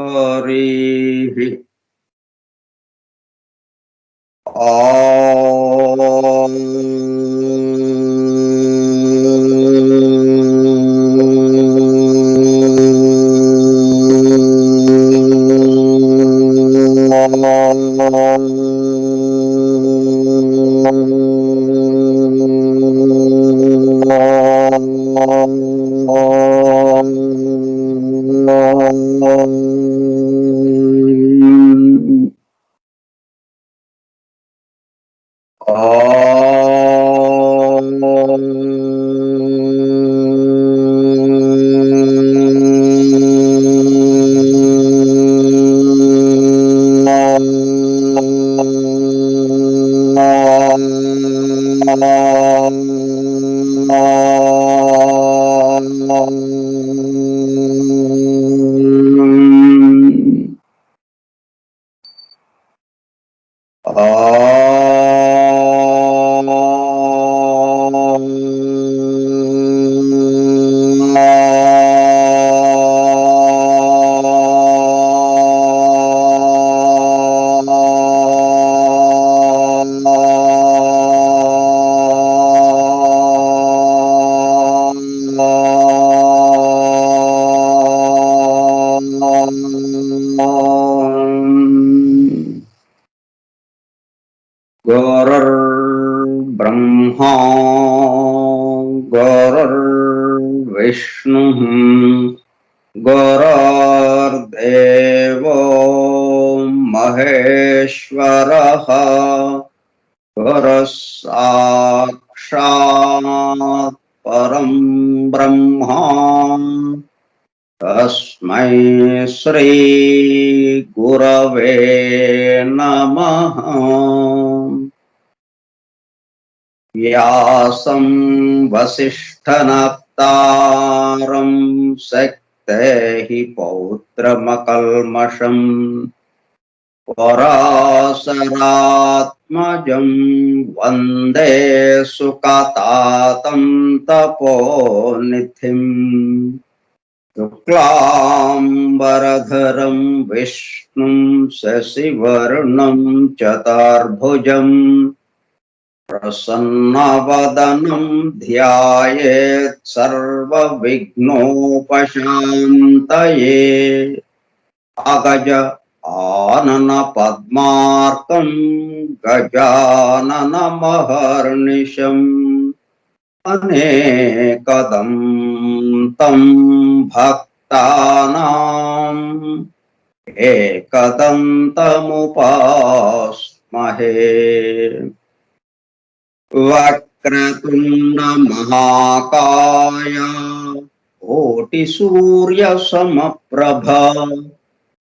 हरिः गुरुर्ब्रह्मा गुरुर्विष्णुः गुरुर्देवो महेश्वरः गुरुः साक्षात् परं ब्रह्मा तस्मै श्री गुरवे नमः। व्यासं वसिष्ठनप्तारं शक्तेः पौत्रमकल्मषम् पराशरात्मजं वन्दे सुकतातं तपोनिधिम् शुक्लाम्बरधरं विष्णुं शशिवर्णं चतुर्भुजम् प्रसन्नवदनं ध्यायेत् सर्वविघ्नोपशान्तये। अगज आननपद्मार्कं गजाननमहर्निशम् अनेकदं तं भक्तानाम् एकदन्तमुपास्महे। वक्रतुण्डमहाकाय कोटिसूर्यसमप्रभा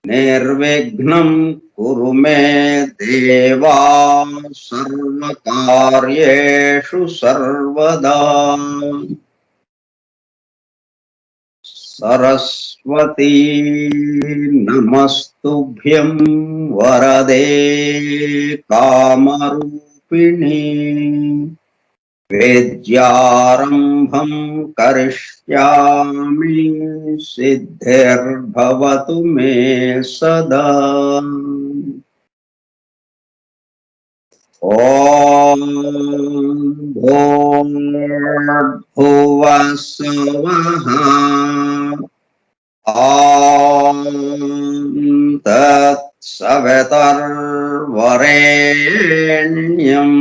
निर्विघ्नं कुरु मे देवा सर्वकार्येषु सर्वदा। सरस्वती नमस्तुभ्यं वरदे कामरूपिणी विद्यारम्भं करिष्यामि सिद्धिर्भवतु मे सदा। ॐ भूर्भुवः स्वः ॐ तत्सवितुर्वरेण्यं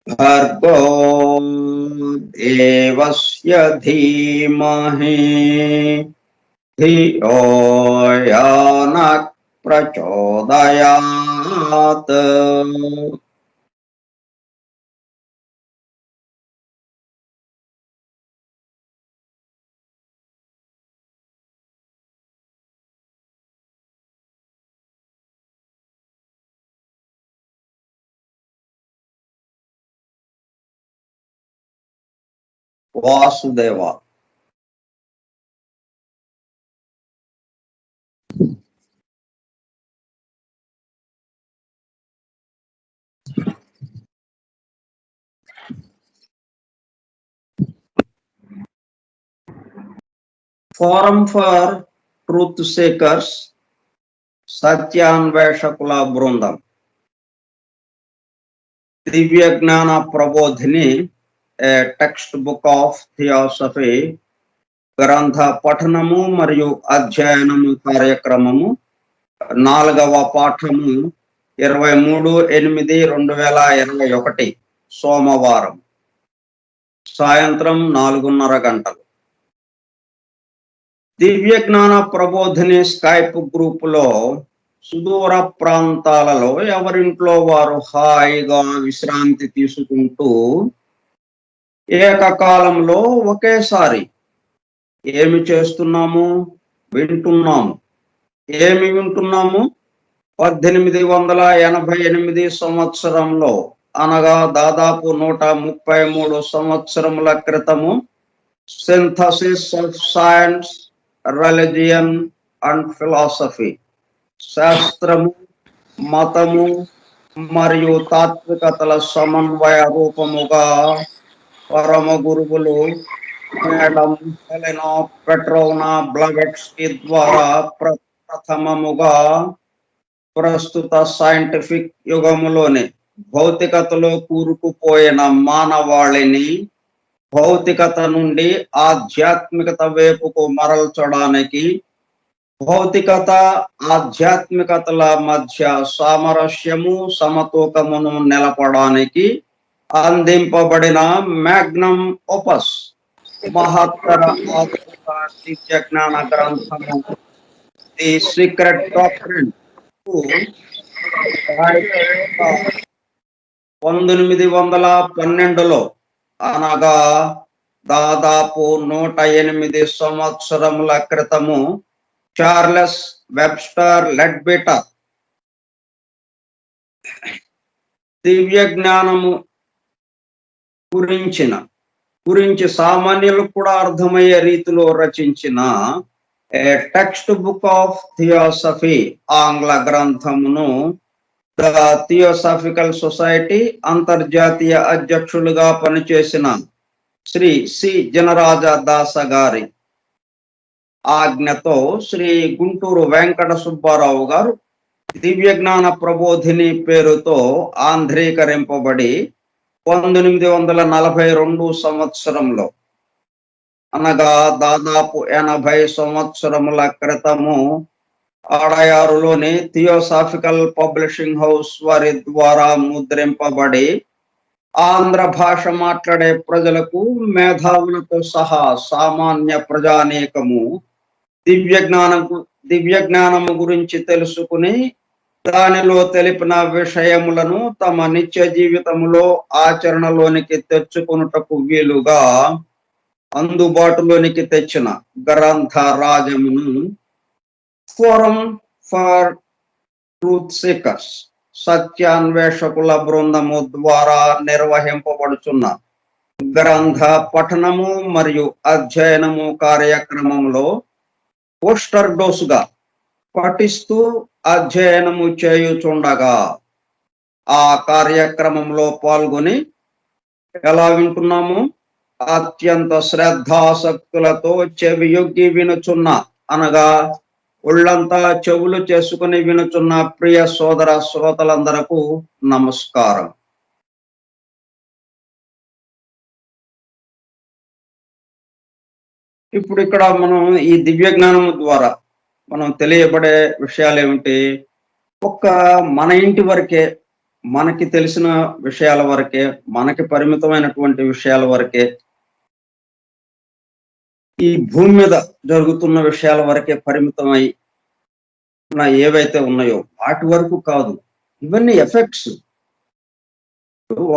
भर्गो देवस्य धीमहि धियो यो नः प्रचोदयात्। Vasudeva. Forum for truth seekers సత్యాన్వేషకుల బృందం. దివ్య జ్ఞాన ప్రబోధిని a text book of theosophy గ్రంథ పఠనము మరియు అధ్యయనము కార్యక్రమము 4వ పాఠము 23/8/2021 సోమవారం సాయంత్రం 4:30 గంటలు. దివ్య జ్ఞాన ప్రబోధిని స్కైప్ గ్రూపులో సుదూర ప్రాంతాలలో ఎవరింట్లో వారు హాయిగా విశ్రాంతి తీసుకుంటూ ఏకకాలంలో ఒకేసారి ఏమి చేస్తున్నాము? వింటున్నాము. ఏమి వింటున్నాము? 1888 సంవత్సరంలో అనగా దాదాపు 133 సంవత్సరముల క్రితము synthesis of science, religion and philosophy, శాస్త్రము, మతము మరియు తాత్వికతల సమన్వయ రూపముగా పరమ గురువులు మేడం హెలెనా పెట్రోవ్నా బ్లవెట్స్కీ ద్వారా ప్రథమముగా ప్రస్తుత సైంటిఫిక్ యుగములోనే భౌతికతలో కూరుకుపోయిన మానవాళిని భౌతికత నుండి ఆధ్యాత్మికత వైపుకు మరల్చడానికి, భౌతికత ఆధ్యాత్మికతల మధ్య సామరస్యము సమతూకమును నెలపడానికి అందింపబడిన మ్యాగ్నమ్ ఓపస్ మహత్తర ఆధునిక దివ్య జ్ఞాన గ్రంథము ది సీక్రెట్ డాక్ట్రిన్ 1812లో అనగా దాదాపు 108 సంవత్సరముల క్రితము చార్లెస్ వెబ్స్టర్ లెడ్బిటర్ దివ్య జ్ఞానము గురించి సామాన్యులకు కూడా అర్థమయ్యే రీతిలో రచించిన ఏ టెక్స్ట్ బుక్ ఆఫ్ థియాసఫీ ఆంగ్ల గ్రంథమును ద థియోసాఫికల్ సొసైటీ అంతర్జాతీయ అధ్యక్షులుగా పనిచేసిన శ్రీ సి జనరాజ దాస గారి ఆజ్ఞతో శ్రీ గుంటూరు వెంకట సుబ్బారావు గారు దివ్య జ్ఞాన ప్రబోధిని పేరుతో ఆంధ్రీకరింపబడి 1842 సంవత్సరంలో అనగా దాదాపు 80 సంవత్సరముల క్రితము ఆడయారులోని థియోసాఫికల్ పబ్లిషింగ్ హౌస్ వారి ద్వారా ముద్రింపబడి ఆంధ్ర భాష మాట్లాడే ప్రజలకు, మేధావులతో సహా సామాన్య ప్రజానీకము దివ్య జ్ఞానము గురించి తెలుసుకుని దానిలో తెలిపిన విషయములను తమ నిత్య జీవితములో ఆచరణలోనికి తెచ్చుకొనుటకు వీలుగా అందుబాటులోనికి తెచ్చిన గ్రంథ రాజమును ఫోరం ఫర్ ట్రూత్ సీకర్స్ సత్యాన్వేషకుల బృందము ద్వారా నిర్వహింపబడుచున్న గ్రంథ పఠనము మరియు అధ్యయనము కార్యక్రమంలో పోస్టర్ డోసుగా పఠిస్తూ అధ్యయనము చేయుచుండగా ఆ కార్యక్రమంలో పాల్గొని ఎలా వింటున్నాము? అత్యంత శ్రద్ధాసక్తులతో చెవియొగ్గి వినుచున్న అనగా ఒళ్ళంతా చెవులు చేసుకుని వినుచున్న ప్రియ సోదర శ్రోతలందరకు నమస్కారం. ఇప్పుడు ఇక్కడ మనం ఈ దివ్య జ్ఞానము ద్వారా మనం తెలియబడే విషయాలు ఏమిటి? ఒక్క మన ఇంటి వరకే, మనకి తెలిసిన విషయాల వరకే, మనకి పరిమితమైనటువంటి విషయాల వరకే, ఈ భూమి మీద జరుగుతున్న విషయాల వరకే పరిమితమై ఏవైతే ఉన్నాయో వాటి వరకు కాదు. ఇవన్నీ ఎఫెక్ట్స్.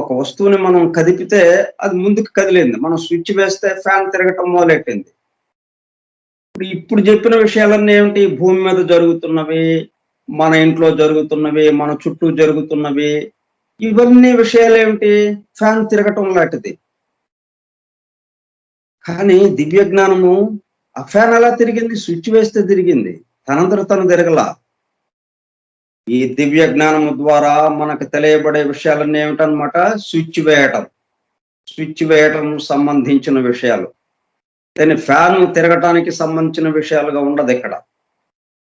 ఒక వస్తువుని మనం కదిపితే అది ముందుకు కదిలింది, మనం స్విచ్ వేస్తే ఫ్యాన్ తిరగటం మొదలెట్టింది. ఇప్పుడు చెప్పిన విషయాలన్నీ ఏమిటి? భూమి మీద జరుగుతున్నవి, మన ఇంట్లో జరుగుతున్నవి, మన చుట్టూ జరుగుతున్నవి, ఇవన్నీ విషయాలు ఏమిటి? ఫ్యాన్ తిరగటం లాంటిది. కానీ దివ్య జ్ఞానము ఆ ఫ్యాన్ ఎలా తిరిగింది? స్విచ్ వేస్తే తిరిగింది, తనంతట తను తిరగలా. ఈ దివ్య జ్ఞానము ద్వారా మనకు తెలియబడే విషయాలన్నీ ఏమిటనమాట? స్విచ్ వేయటం సంబంధించిన విషయాలు. దాని ఫ్యాన్ తిరగటానికి సంబంధించిన విషయాలుగా ఉండదు ఇక్కడ.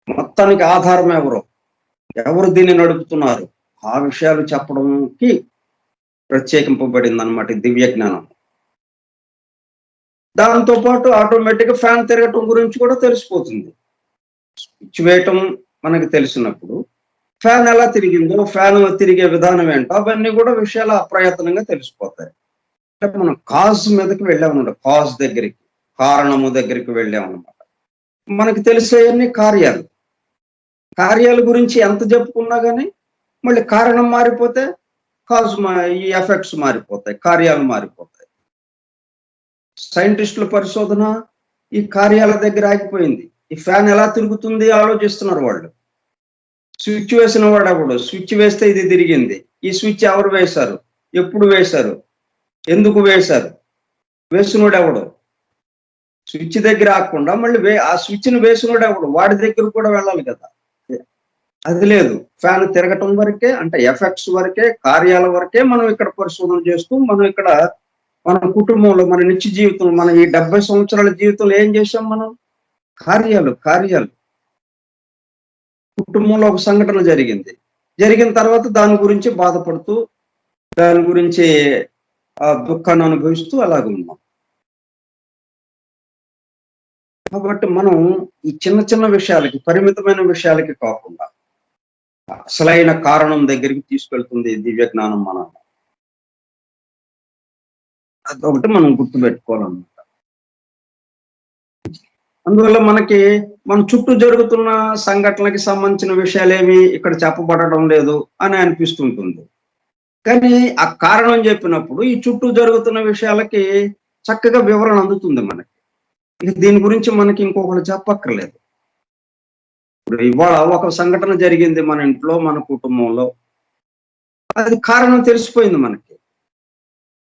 మొత్తానికి ఆధారం ఎవరు దీన్ని నడుపుతున్నారు, ఆ విషయాలు చెప్పడంకి ప్రత్యేకింపబడింది అనమాట దివ్య జ్ఞానం. దాంతో పాటు ఆటోమేటిక్ ఫ్యాన్ తిరగటం గురించి కూడా తెలిసిపోతుంది. స్విచ్ వేయటం మనకి తెలిసినప్పుడు ఫ్యాన్ ఎలా తిరిగిందో, ఫ్యాన్ తిరిగే విధానం ఏంటో అవన్నీ కూడా విషయాలు అప్రయత్నంగా తెలిసిపోతాయి. అంటే మనం కాజ్ మీదకి వెళ్ళామన్నమాట, కాజ్ దగ్గరికి, కారణము దగ్గరికి వెళ్ళామన్నమాట. మనకి తెలిసేవన్నీ కార్యాలు. కార్యాల గురించి ఎంత చెప్పుకున్నా కానీ మళ్ళీ కారణం మారిపోతే కాజ్ ఈ ఎఫెక్ట్స్ మారిపోతాయి, కార్యాలు మారిపోతాయి. సైంటిస్టుల పరిశోధన ఈ కార్యాల దగ్గర ఆగిపోయింది. ఈ ఫ్యాన్ ఎలా తిరుగుతుంది ఆలోచిస్తున్నారు వాళ్ళు. స్విచ్ వేసిన వాడు ఎవడు, స్విచ్ వేస్తే ఇది తిరిగింది, ఈ స్విచ్ ఎవరు వేశారు, ఎప్పుడు వేశారు, ఎందుకు వేశారు, వేసినోడు ఎవడు, స్విచ్ దగ్గర ఆకుండా మళ్ళీ ఆ స్విచ్ని వేసినోడు ఎవడు, వాడి దగ్గర కూడా వెళ్ళాలి కదా. అది లేదు. ఫ్యాన్ తిరగటం వరకే, అంటే ఎఫెక్ట్స్ వరకే, కార్యాల వరకే మనం ఇక్కడ పరిశోధన చేస్తూ మనం ఇక్కడ మన కుటుంబంలో, మన నిత్య జీవితం, మన ఈ 70 సంవత్సరాల జీవితంలో ఏం చేశాం మనం? కార్యాలు. కుటుంబంలో ఒక సంఘటన జరిగిన తర్వాత దాని గురించి బాధపడుతూ, దాని గురించి దుఃఖాన్ని అనుభవిస్తూ అలాగ ఉన్నాం. కాబట్టి మనం ఈ చిన్న విషయాలకి, పరిమితమైన విషయాలకి కాకుండా అసలైన కారణం దగ్గరికి తీసుకెళ్తుంది దివ్య జ్ఞానం మనం. అదొకటి మనం గుర్తుపెట్టుకోవాలన్నమాట. అందువల్ల మనకి మన చుట్టూ జరుగుతున్న సంఘటనలకి సంబంధించిన విషయాలేమి ఇక్కడ చెప్పబడడం లేదు అని అనిపిస్తుంటుంది. కానీ ఆ కారణం చెప్పినప్పుడు ఈ చుట్టూ జరుగుతున్న విషయాలకి చక్కగా వివరణ అందుతుంది మనకి. ఇక దీని గురించి మనకి ఇంకొకరు చెప్పక్కర్లేదు. ఇప్పుడు ఇవాళ ఒక సంఘటన జరిగింది మన ఇంట్లో, మన కుటుంబంలో, అది కారణం తెలిసిపోయింది మనకి.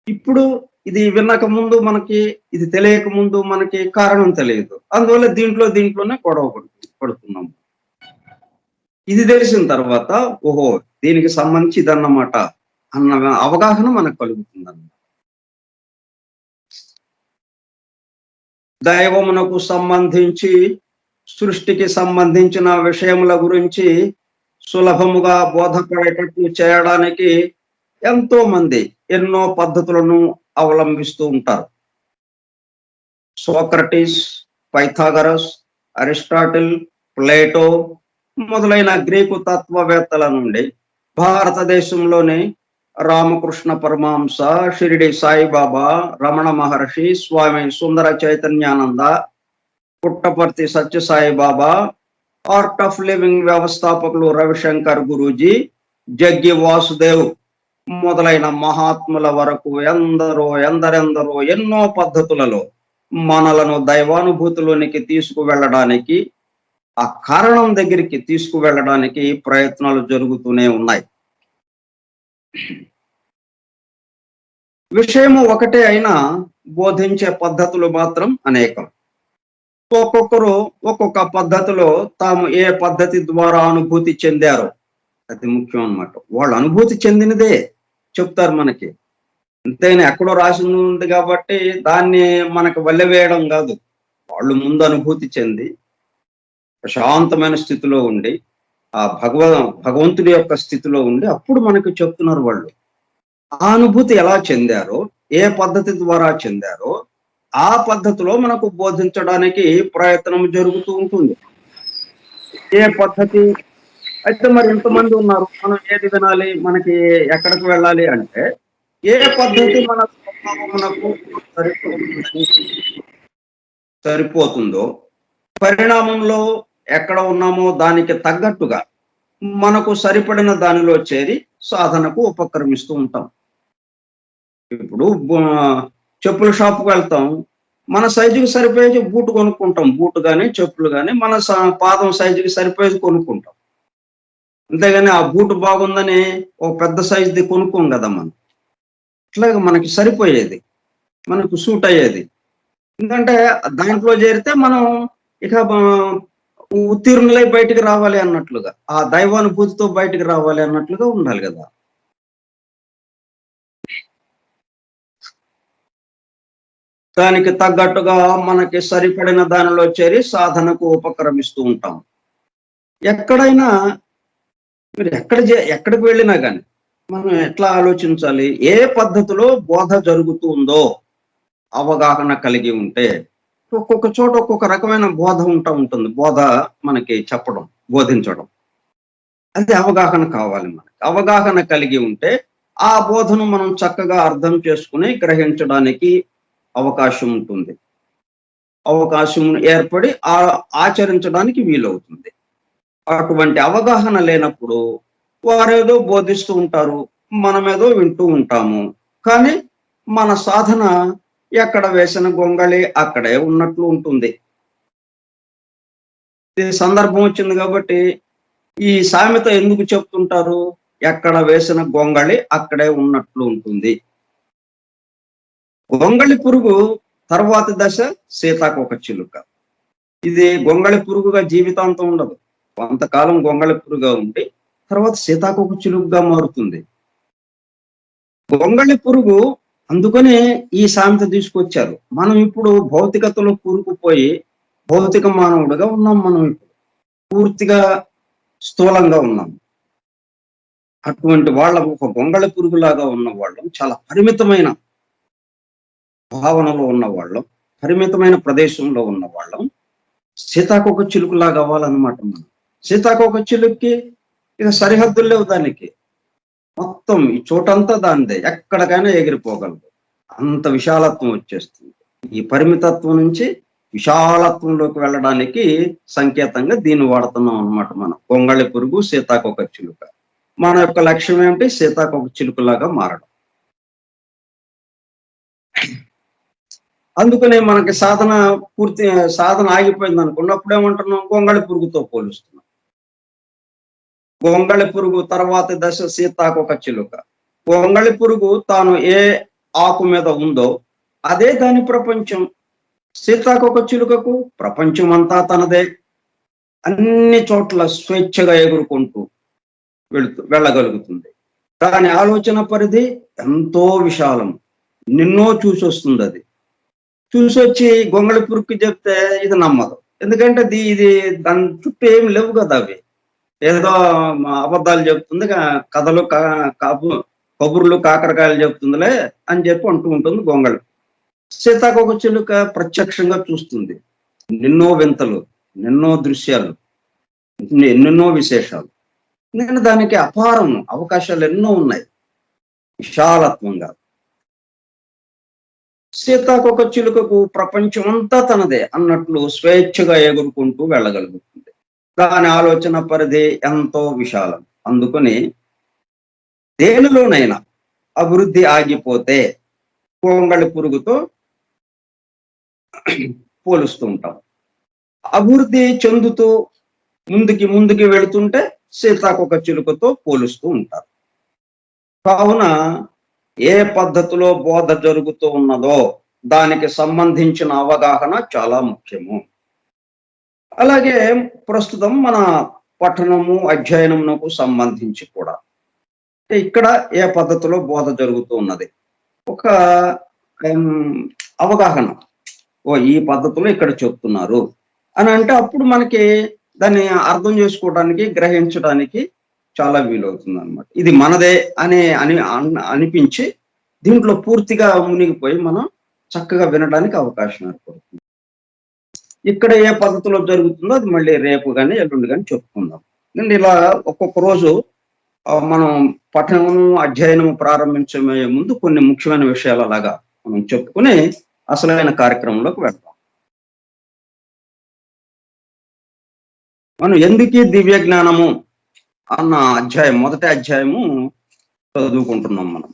ఇప్పుడు ఇది వినక ముందు మనకి, ఇది తెలియక ముందు మనకి కారణం తెలియదు. అందువల్ల దీంట్లోనే గొడవ పడుతున్నాము. ఇది తెలిసిన తర్వాత ఓహో దీనికి సంబంధించి ఇదన్నమాట అన్న అవగాహన మనకు కలుగుతుంది అన్నమాట. దైవమునకు సంబంధించి, సృష్టికి సంబంధించిన విషయముల గురించి సులభముగా బోధపడేటట్లు చేయడానికి ఎంతో మంది ఎన్నో పద్ధతులను అవలంబిస్తూ ఉంటారు. సోక్రటీస్, పైథాగరస్, అరిస్టాటిల్, ప్లేటో మొదలైన గ్రీకు తత్వవేత్తల నుండి భారతదేశంలోని Ramakrishna Paramahamsa, Shirdi Sai Baba, Ramana Maharshi, Swami Sundara Chaitanyananda, Puttaparthi Sathya Sai Baba, art of living వ్యవస్థాపకులు రవిశంకర్ గురూజీ, జగ్గి వాసుదేవ్ మొదలైన మహాత్ముల వరకు ఎందరెందరో ఎన్నో పద్ధతులలో మనలను దైవానుభూతిలోనికి తీసుకువెళ్ళడానికి, ఆ కారణం దగ్గరికి తీసుకువెళ్ళడానికి ప్రయత్నాలు జరుగుతూనే ఉన్నాయి. విషయము ఒకటే అయినా బోధించే పద్ధతులు మాత్రం అనేకం. ఒక్కొక్కరు ఒక్కొక్క పద్ధతిలో తాము ఏ పద్ధతి ద్వారా అనుభూతి చెందారో అది ముఖ్యం అన్నమాట. వాళ్ళు అనుభూతి చెందినదే చెప్తారు మనకి. అంతేగాని ఎక్కడో రాసి ఉంది కాబట్టి దాన్ని మనకు వల్లెవేయడం కాదు. వాళ్ళు ముందు అనుభూతి చెంది ప్రశాంతమైన స్థితిలో ఉండి, ఆ భగవంతుడి యొక్క స్థితిలో ఉండి అప్పుడు మనకు చెప్తున్నారు వాళ్ళు. ఆ అనుభూతి ఎలా చెందారో, ఏ పద్ధతి ద్వారా చెందారో ఆ పద్ధతిలో మనకు బోధించడానికి ప్రయత్నం జరుగుతూ ఉంటుంది. ఏ పద్ధతి అయితే మరి ఇంతమంది ఉన్నారు, మనం ఏది వినాలి, మనకి ఎక్కడికి వెళ్ళాలి అంటే ఏ పద్ధతి మన స్వభావమునకు సరిపోతుందో, పరిణామంలో ఎక్కడ ఉన్నామో దానికి తగ్గట్టుగా మనకు సరిపడిన దానిలో చేరి సాధనకు ఉపక్రమిస్తూ ఉంటాం. ఇప్పుడు చెప్పుల షాప్కి వెళ్తాం, మన సైజుకి సరిపోయే బూట్ కొనుక్కుంటాం. బూట్ కానీ చెప్పులు కానీ మన పాదం సైజుకి సరిపోయేది కొనుక్కుంటాం. అంతేగాని ఆ బూట్ బాగుందని ఒక పెద్ద సైజుది కొనుక్కోం కదా మనం. ఇట్లాగా మనకి సరిపోయేది, మనకు సూట్ అయ్యేది. ఎందుకంటే దాంట్లో చేరితే మనం ఇక ఉత్తీర్ణులై బయటికి రావాలి అన్నట్లుగా, ఆ దైవానుభూతితో బయటికి రావాలి అన్నట్లుగా ఉండాలి కదా. దానికి తగ్గట్టుగా మనకి సరిపడిన దానిలో చేరి సాధనకు ఉపక్రమిస్తూ ఉంటాం. ఎక్కడైనా మీరు ఎక్కడికి వెళ్ళినా కానీ మనం ఎట్లా ఆలోచించాలి? ఏ పద్ధతిలో బోధ జరుగుతుందో అవగాహన కలిగి ఉంటే, ఒక్కొక్క చోట ఒక్కొక్క రకమైన బోధ ఉంటుంది. బోధ మనకి చెప్పడం, బోధించడం. అది అవగాహన కావాలి మనకి. అవగాహన కలిగి ఉంటే, ఆ బోధను మనం చక్కగా అర్థం చేసుకొని గ్రహించడానికి అవకాశం ఉంటుంది. అవకాశం ఏర్పడి ఆచరించడానికి వీలవుతుంది. అటువంటి అవగాహన లేనప్పుడు వారేదో బోధిస్తూ ఉంటారు. మనమేదో వింటూ ఉంటాము. కానీ మన సాధన ఎక్కడ వేసిన గొంగళి అక్కడే ఉన్నట్లు ఉంటుంది. ఈ సందర్భం వచ్చింది కాబట్టి ఈ సామెత ఎందుకు చెప్తుంటారు? ఎక్కడ వేసిన గొంగళి అక్కడే ఉన్నట్లు ఉంటుంది. గొంగళి పురుగు తర్వాతి దశ సీతాకోక చిలుక. ఇది గొంగళి పురుగుగా జీవితాంతం ఉండదు. కొంతకాలం గొంగళి పురుగుగా ఉండి తర్వాత సీతాకోక చిలుకగా మారుతుంది. గొంగళి పురుగు అందుకనే ఈ సామెత తీసుకొచ్చారు. మనం ఇప్పుడు భౌతికతలో కూరుకుపోయి భౌతిక మానవుడిగా ఉన్నాం. మనం ఇప్పుడు పూర్తిగా స్థూలంగా ఉన్నాం. అటువంటి వాళ్ళ ఒక గొంగళి పురుగులాగా ఉన్న వాళ్ళం, చాలా పరిమితమైన భావనలో ఉన్నవాళ్ళం, పరిమితమైన ప్రదేశంలో ఉన్నవాళ్ళం. సీతాకోక చిలుకలాగా అవ్వాలన్నమాట మనం. సీతాకోక చిలుక్కి ఇక సరిహద్దులు లేవు దానికి. మొత్తం ఈ చోటంతా దానిదే. ఎక్కడికైనా ఎగిరిపోగలదు. అంత విశాలత్వం వచ్చేస్తుంది. ఈ పరిమితత్వం నుంచి విశాలత్వంలోకి వెళ్ళడానికి సంకేతంగా దీన్ని వాడుతున్నాం అన్నమాట మనం. గొంగళి పురుగు, సీతాకోక చిలుక. మన యొక్క లక్ష్యం ఏమిటి? సీతాకోక చిలుకలాగా మారడం. అందుకనే మనకి సాధన ఆగిపోయింది అనుకోండి, అప్పుడేమంటున్నాం? గొంగళి పురుగుతో పోలుస్తున్నాం. గొంగళి పురుగు తర్వాతి దశ సీతాకోక చిలుక. గొంగళి పురుగు తాను ఏ ఆకు మీద ఉందో అదే దాని ప్రపంచం. సీతాకోక చిలుకకు ప్రపంచం అంతా తనదే. అన్ని చోట్ల స్వేచ్ఛగా ఎగురుకుంటూ వెళ్ళగలుగుతుంది. దాని ఆలోచన పరిధి ఎంతో విశాలం. నిన్నో చూసొస్తుంది అది. చూసొచ్చి గొంగళి పురుగుకి చెప్తే ఇది నమ్మదు. ఎందుకంటే ఇది దాని చుట్టూ ఏమి లేవు కదా అవి. ఏదో అబద్ధాలు చెప్తుంది, కథలు కబుర్లు కాకరకాయలు చెప్తుందిలే అని చెప్పి అంటూ ఉంటుంది గొంగళి. సీతాకోక చిలుక ప్రత్యక్షంగా చూస్తుంది. ఎన్నెన్నో వింతలు, ఎన్నెన్నో దృశ్యాలు, ఎన్నెన్నో విశేషాలు. నేను దానికి అపారం అవకాశాలు ఎన్నో ఉన్నాయి విశాలత్వంగా. సీతాకోక చిలుకకు ప్రపంచం అంతా తనదే అన్నట్లు స్వేచ్ఛగా ఎగురుకుంటూ వెళ్ళగలుగుతుంది. దాని ఆలోచన పరిధి ఎంతో విశాలం. అందుకని దేనిలోనైనా అభివృద్ధి ఆగిపోతే గొంగళి పురుగుతో పోలుస్తూ ఉంటాం. అభివృద్ధి చెందుతూ ముందుకి వెళుతుంటే సీతాకోక చిలుకతో పోలుస్తూ ఉంటారు. కావున ఏ పద్ధతిలో బోధ జరుగుతూ ఉన్నదో దానికి సంబంధించిన అవగాహన చాలా ముఖ్యము. అలాగే ప్రస్తుతం మన పఠనము, అధ్యయనమునకు సంబంధించి కూడా ఇక్కడ ఏ పద్ధతిలో బోధ జరుగుతూ ఉన్నది, ఒక అవగాహన. ఈ పద్ధతిలో ఇక్కడ చెప్తున్నారు అని అంటే అప్పుడు మనకి దాన్ని అర్థం చేసుకోవడానికి, గ్రహించడానికి చాలా వీలవుతుంది అనమాట. ఇది మనదే అనిపించి దీంట్లో పూర్తిగా మునిగిపోయి మనం చక్కగా వినడానికి అవకాశం ఏర్పడుతుంది. ఇక్కడ ఏ పద్ధతిలో జరుగుతుందో అది మళ్ళీ రేపు కానీ ఎల్లుండి కానీ చెప్పుకుందాం. ఇలా ఒక్కొక్క రోజు మనం పఠనము, అధ్యయనము ప్రారంభించే ముందు కొన్ని ముఖ్యమైన విషయాలు అలాగా మనం చెప్పుకుని అసలైన కార్యక్రమంలోకి వెళ్తాం. మనం ఎందుకీ దివ్య జ్ఞానము అన్న మొదటి అధ్యాయము చదువుకుంటున్నాం మనం.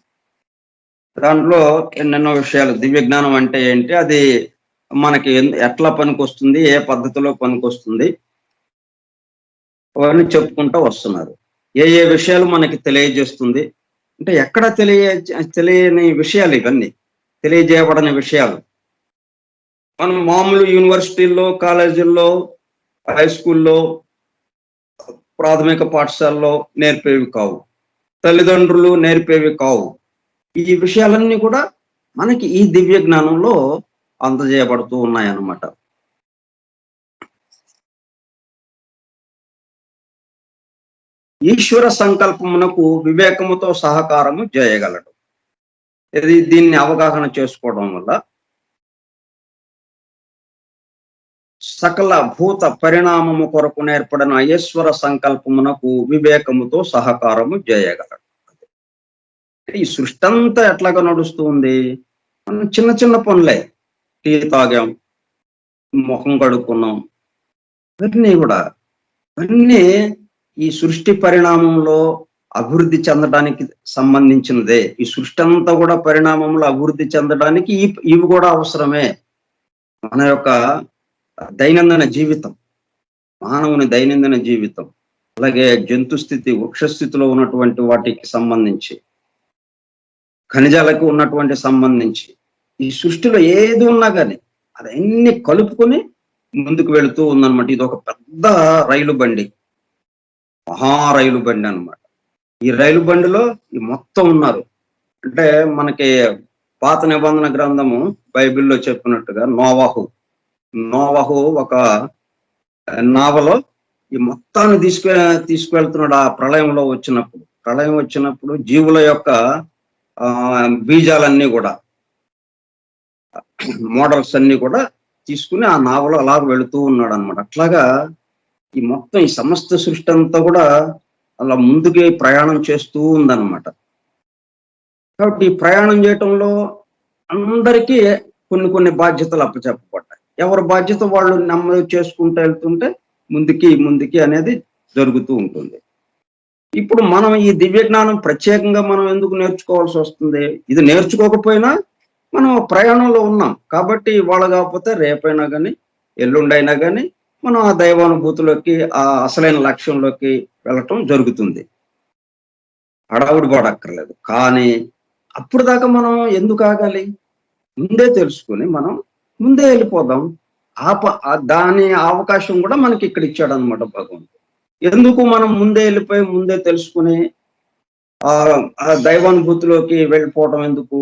దాంట్లో ఎన్నెన్నో విషయాలు, దివ్య జ్ఞానం అంటే ఏంటి, అది మనకి ఎట్లా పనికొస్తుంది, ఏ పద్ధతిలో పనికొస్తుంది, అవన్నీ చెప్పుకుంటూ వస్తున్నారు. ఏ విషయాలు మనకి తెలియజేస్తుంది అంటే ఎక్కడ తెలియని విషయాలు ఇవన్నీ, తెలియజేయబడని విషయాలు. మనం మామూలు యూనివర్సిటీల్లో, కాలేజీల్లో, హై స్కూల్లో, ప్రాథమిక పాఠశాలలో నేర్పేవి కావు, తల్లిదండ్రులు నేర్పేవి కావు. ఈ విషయాలన్నీ కూడా మనకి ఈ దివ్య జ్ఞానంలో అందజేయబడుతూ ఉన్నాయన్నమాట. ఈశ్వర సంకల్పమునకు వివేకముతో సహకారము చేయగలడు. ఇది దీన్ని అవగాహన చేసుకోవడం వల్ల సకల భూత పరిణామము కొరకు నేర్పడిన ఈశ్వర సంకల్పమునకు వివేకముతో సహకారము చేయగలడు. ఈ సృష్టి అంతా ఎట్లాగా నడుస్తూ ఉంది? మనం చిన్న చిన్న పనులే, టీ తాగాం, ముఖం కడుక్కున్నాం, ఇవన్నీ కూడా ఇవన్నీ ఈ సృష్టి పరిణామంలో అభివృద్ధి చెందడానికి సంబంధించినదే. ఈ సృష్టి అంతా కూడా పరిణామంలో అభివృద్ధి చెందడానికి ఇవి కూడా అవసరమే. మన యొక్క దైనందిన జీవితం, మానవుని దైనందిన జీవితం, అలాగే జంతు స్థితి, వృక్ష స్థితిలో ఉన్నటువంటి వాటికి సంబంధించి, ఖనిజాలకు ఉన్నటువంటి సంబంధించి, ఈ సృష్టిలో ఏది ఉన్నా కానీ అదన్నీ కలుపుకొని ముందుకు వెళుతూ ఉందన్నమాట. ఇది ఒక పెద్ద రైలు బండి, మహా రైలు బండి అనమాట. ఈ రైలు బండిలో ఈ మొత్తం ఉన్నారు. అంటే మనకి పాత నిబంధన గ్రంథము బైబిల్లో చెప్పినట్టుగా నోవహు ఒక నావలో ఈ మొత్తాన్ని తీసుకువెళ్తున్నాడు. ఆ ప్రళయం వచ్చినప్పుడు జీవుల యొక్క బీజాలన్నీ కూడా, మోడల్స్ అన్ని కూడా తీసుకుని ఆ నావలో అలా వెళుతూ ఉన్నాడు అనమాట. అట్లాగా ఈ మొత్తం ఈ సమస్త సృష్టి అంతా కూడా అలా ముందుకి ప్రయాణం చేస్తూ ఉందన్నమాట. కాబట్టి ఈ ప్రయాణం చేయటంలో అందరికీ కొన్ని కొన్ని బాధ్యతలు అప్పచెప్పబడ్డాయి. ఎవరి బాధ్యత వాళ్ళు నెమ్మది చేసుకుంటూ వెళ్తుంటే ముందుకి అనేది జరుగుతూ ఉంటుంది. ఇప్పుడు మనం ఈ దివ్య జ్ఞానం ప్రత్యేకంగా మనం ఎందుకు నేర్చుకోవాల్సి వస్తుంది? ఇది నేర్చుకోకపోయినా మనం ప్రయాణంలో ఉన్నాం కాబట్టి ఇవాళ కాకపోతే రేపైనా కానీ, ఎల్లుండైనా కానీ మనం ఆ దైవానుభూతిలోకి, ఆ అసలైన లక్ష్యంలోకి వెళ్ళటం జరుగుతుంది. హడావుడి పడక్కర్లేదు. కానీ అప్పుడు దాకా మనం ఎందుకు ఆగాలి? ముందే తెలుసుకుని మనం ముందే వెళ్ళిపోదాం. దాని అవకాశం కూడా మనకి ఇక్కడ ఇచ్చాడు అనమాట భగవంతుడు. ఎందుకు మనం ముందే వెళ్ళిపోయి ముందే తెలుసుకుని ఆ దైవానుభూతిలోకి వెళ్ళిపోవడం ఎందుకు?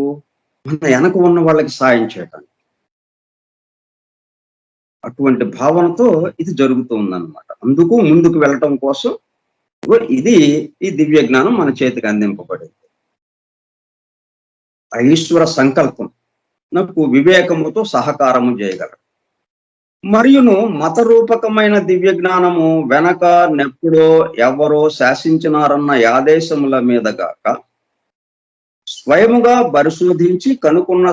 మన వెనక ఉన్న వాళ్ళకి సాయం చేయటానికి. అటువంటి భావనతో ఇది జరుగుతూ ఉందన్నమాట. అందుకు ముందుకు వెళ్ళటం కోసం ఇది ఈ దివ్య జ్ఞానం మన చేతికి అందింపబడింది. ఆ ఈశ్వర సంకల్పం నాకు వివేకముతో సహకారము చేయగలరు. మరియును మత రూపకమైన దివ్య జ్ఞానము వెనక నెప్పుడో ఎవరో శాసించినారన్న ఆదేశముల మీద గాక, స్వయముగా పరిశోధించి కనుగొన్న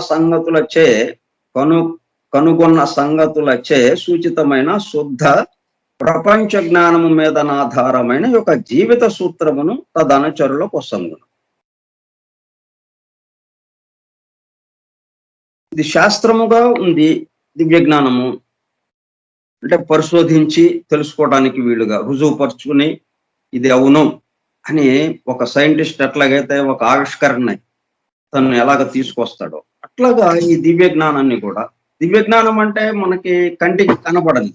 సంగతులచే సూచితమైన శుద్ధ ప్రపంచ జ్ఞానము మీద ఆధారమైన ఒక జీవిత సూత్రమును తదనుచరుల కొసంగును. ఇది శాస్త్రముగా ఉంది. దివ్య జ్ఞానము అంటే పరిశోధించి తెలుసుకోవడానికి వీలుగా రుజువుపరుచుకుని ఇది అవును అని ఒక సైంటిస్ట్ ఎట్లాగైతే ఒక ఆవిష్కరణ తను ఎలాగ తీసుకొస్తాడో అట్లాగా ఈ దివ్య జ్ఞానాన్ని కూడా, దివ్య జ్ఞానం అంటే మనకి కంటికి కనబడదు,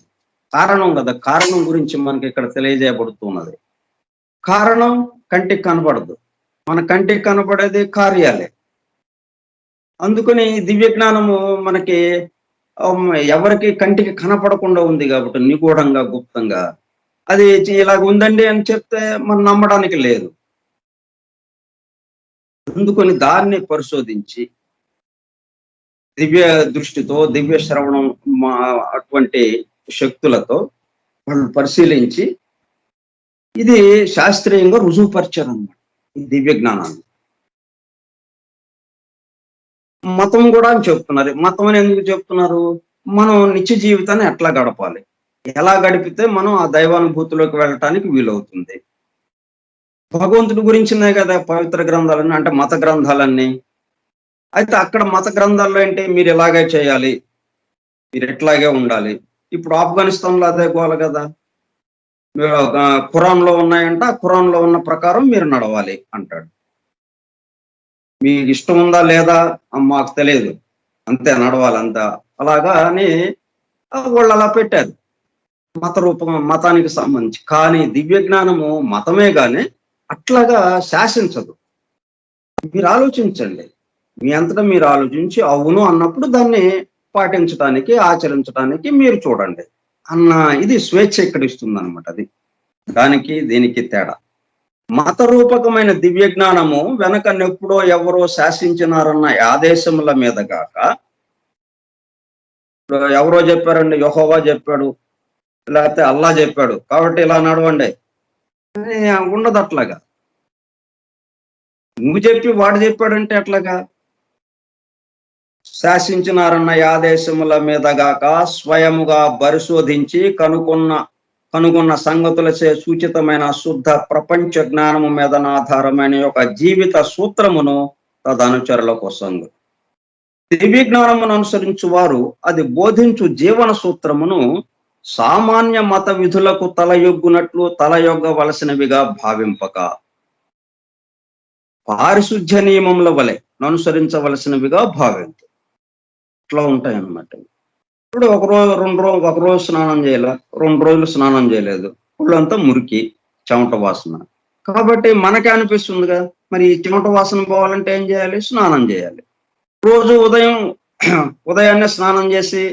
కారణం కదా. కారణం గురించి మనకి ఇక్కడ తెలియజేయబడుతున్నది. కారణం కంటికి కనబడదు, మన కంటికి కనబడేది కార్యాలే. అందుకని దివ్య జ్ఞానము మనకి ఎవరికి కంటికి కనపడకుండా ఉంది కాబట్టి నిగూఢంగా, గుప్తంగా అది ఇలాగ ఉందండి అని చెప్తే మనం నమ్మడానికి లేదు. అందుకని దాన్ని పరిశోధించి దివ్య దృష్టితో, దివ్య శ్రవణం అటువంటి శక్తులతో వాళ్ళు పరిశీలించి ఇది శాస్త్రీయంగా రుజువుపరిచారు అన్నమాట ఈ దివ్య జ్ఞానాన్ని. మతం కూడా అని చెప్తున్నారు. మతం అని ఎందుకు చెప్తున్నారు? మనం నిత్య జీవితాన్ని ఎట్లా గడపాలి, ఎలా గడిపితే మనం ఆ దైవానుభూతిలోకి వెళ్ళటానికి వీలవుతుంది. భగవంతుడి గురించినే కదా పవిత్ర గ్రంథాలన్నీ, అంటే మత గ్రంథాలన్నీ. అయితే అక్కడ మత గ్రంథాల్లో ఏంటి, మీరు ఇలాగే చేయాలి, మీరు ఎట్లాగే ఉండాలి. ఇప్పుడు ఆఫ్ఘనిస్తాన్లో అదే గోల కదా. ఖురాన్లో ఉన్నాయంట, ఖురాన్లో ఉన్న ప్రకారం మీరు నడవాలి అంటాడు. మీకు ఇష్టం ఉందా లేదా మాకు తెలియదు, అంతే నడవాలి అంతా అలాగా అని వాళ్ళు అలా పెట్టారు మతానికి సంబంధించి. కానీ దివ్య జ్ఞానము మతమే కానీ అట్లాగా శాసించదు. మీరు ఆలోచించండి, మీ అంతటా మీరు ఆలోచించి అవును అన్నప్పుడు దాన్ని పాటించడానికి, ఆచరించడానికి మీరు చూడండి అన్న ఇది స్వేచ్ఛ ఇక్కడ ఇస్తుంది అనమాట. అది దానికి దీనికి తేడా. మత రూపకమైన దివ్య జ్ఞానము వెనక నెప్పుడో ఎవరో శాసించినారన్న ఆదేశముల మీద గాక, ఎవరో చెప్పారండి, యెహోవా చెప్పాడు, లేకపోతే అల్లా చెప్పాడు కాబట్టి ఇలా నడవండి అని ఉండదు. అట్లాగా నువ్వు చెప్పి వాడు చెప్పాడంటే ఎట్లాగా? శాసించినారన్న ఆదేశముల మీద గాక స్వయముగా పరిశోధించి కనుగొన్న సంగతులచే సూచితమైన శుద్ధ ప్రపంచ జ్ఞానము మీద ఆధారమైన యొక్క జీవిత సూత్రమును తదనుచరులకు సంగు. దివ్య జ్ఞానమును అనుసరించు వారు అది బోధించు జీవన సూత్రమును సామాన్య మత విధులకు తలయొగ్గునట్లు తలయొగ్గవలసినవిగా భావింపక, పారిశుధ్య నియమముల వలె అనుసరించవలసినవిగా భావించు. ఇట్లా ఉంటాయన్నమాట. ఇప్పుడు ఒక రోజు స్నానం చేయాల, 2 రోజులు స్నానం చేయలేదు, ఒళ్ళంతా మురికి, చెమట వాసన. కాబట్టి మనకే అనిపిస్తుందిగా, మరి ఈ చెమట వాసన పోవాలంటే ఏం చేయాలి? స్నానం చేయాలి. రోజు ఉదయాన్నే స్నానం చేసి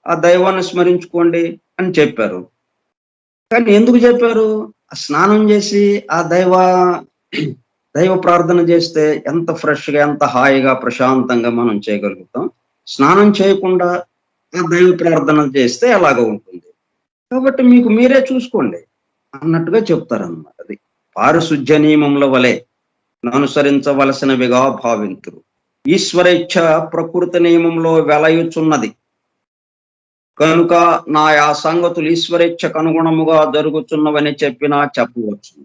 ఆ దైవాన్ని స్మరించుకోండి అని చెప్పారు. కానీ ఎందుకు చెప్పారు? ఆ స్నానం చేసి ఆ దైవ ప్రార్థన చేస్తే ఎంత ఫ్రెష్గా, ఎంత హాయిగా, ప్రశాంతంగా మనం చేయగలుగుతాం. స్నానం చేయకుండా ఆ దైవ ప్రార్థన చేస్తే ఎలాగ ఉంటుంది. కాబట్టి మీకు మీరే చూసుకోండి అన్నట్టుగా చెప్తారన్నమాట. అది పారిశుధ్య నియమముల వలె అనుసరించవలసినవిగా భావింతురు. ఈశ్వరేచ్ఛ ప్రకృతి నియమంలో వెలయుచున్నది కనుక ఆ సంగతులు ఈశ్వరేచ్ఛకు అనుగుణముగా జరుగుతున్నవని చెప్పినా చెప్పవచ్చు.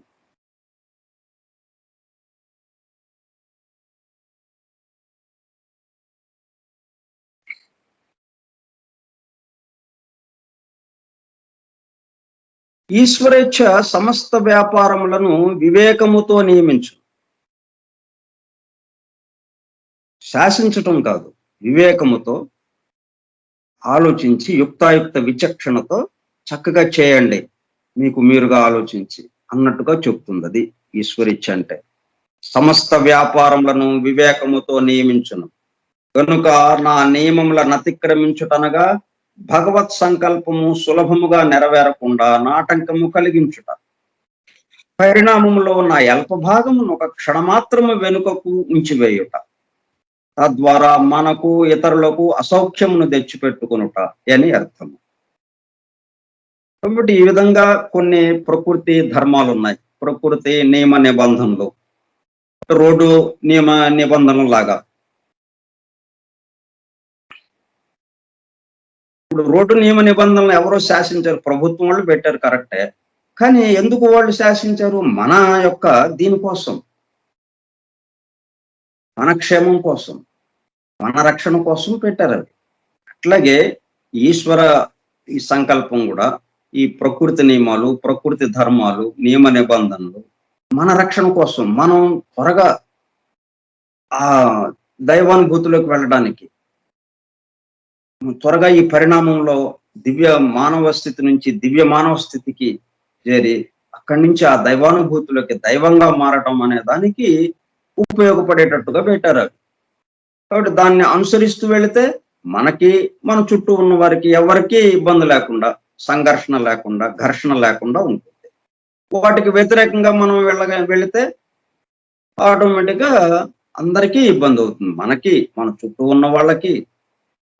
ఈశ్వరేచ్ఛ సమస్త వ్యాపారములను వివేకముతో నియమించు. శాసించటం కాదు, వివేకముతో ఆలోచించి యుక్తాయుక్త విచక్షణతో చక్కగా చేయండి, మీకు మీరుగా ఆలోచించి అన్నట్టుగా చెప్తుంది. అది ఈశ్వరేచ్ఛ అంటే. సమస్త వ్యాపారములను వివేకముతో నియమించును కనుక నా నియమములను అతిక్రమించుటనగా భగవత్ సంకల్పము సులభముగా నెరవేరకుండా నాటంకము కలిగించుట, పరిణామములో నా అల్ప భాగమును ఒక క్షణమాత్రము వెనుకకు ఉంచివేయుట, తద్వారా మనకు ఇతరులకు అసౌఖ్యమును తెచ్చిపెట్టుకునుట అని అర్థము. కాబట్టి ఈ విధంగా కొన్ని ప్రకృతి ధర్మాలు ఉన్నాయి, ప్రకృతి నియమ నిబంధనలు, రోడ్డు నియమ నిబంధనలు లాగా. ఇప్పుడు రోడ్డు నియమ నిబంధనలు ఎవరో శాసించారు, ప్రభుత్వం వాళ్ళు పెట్టారు కరెక్టే. కానీ ఎందుకు వాళ్ళు శాసించారు? మన యొక్క దీనికోసం, మన క్షేమం కోసం, మన రక్షణ కోసం పెట్టారు అవి. అట్లాగే ఈశ్వర ఈ సంకల్పం కూడా, ఈ ప్రకృతి నియమాలు, ప్రకృతి ధర్మాలు, నియమ నిబంధనలు మన రక్షణ కోసం, మనం త్వరగా ఆ దైవానుభూతిలోకి వెళ్ళడానికి, త్వరగా ఈ పరిణామంలో దివ్య మానవ స్థితి నుంచి దివ్య మానవ స్థితికి చేరి అక్కడి నుంచి ఆ దైవానుభూతిలోకి దైవంగా మారటం అనే దానికి ఉపయోగపడేటట్టుగా పెట్టారు అవి. కాబట్టి దాన్ని అనుసరిస్తూ వెళితే మనకి, మన చుట్టూ ఉన్న వారికి ఎవరికి ఇబ్బంది లేకుండా, సంఘర్షణ లేకుండా, ఘర్షణ లేకుండా ఉంటుంది. వాటికి వ్యతిరేకంగా మనం వెళితే ఆటోమేటిక్గా అందరికీ ఇబ్బంది అవుతుంది. మనకి, మన చుట్టూ ఉన్న వాళ్ళకి,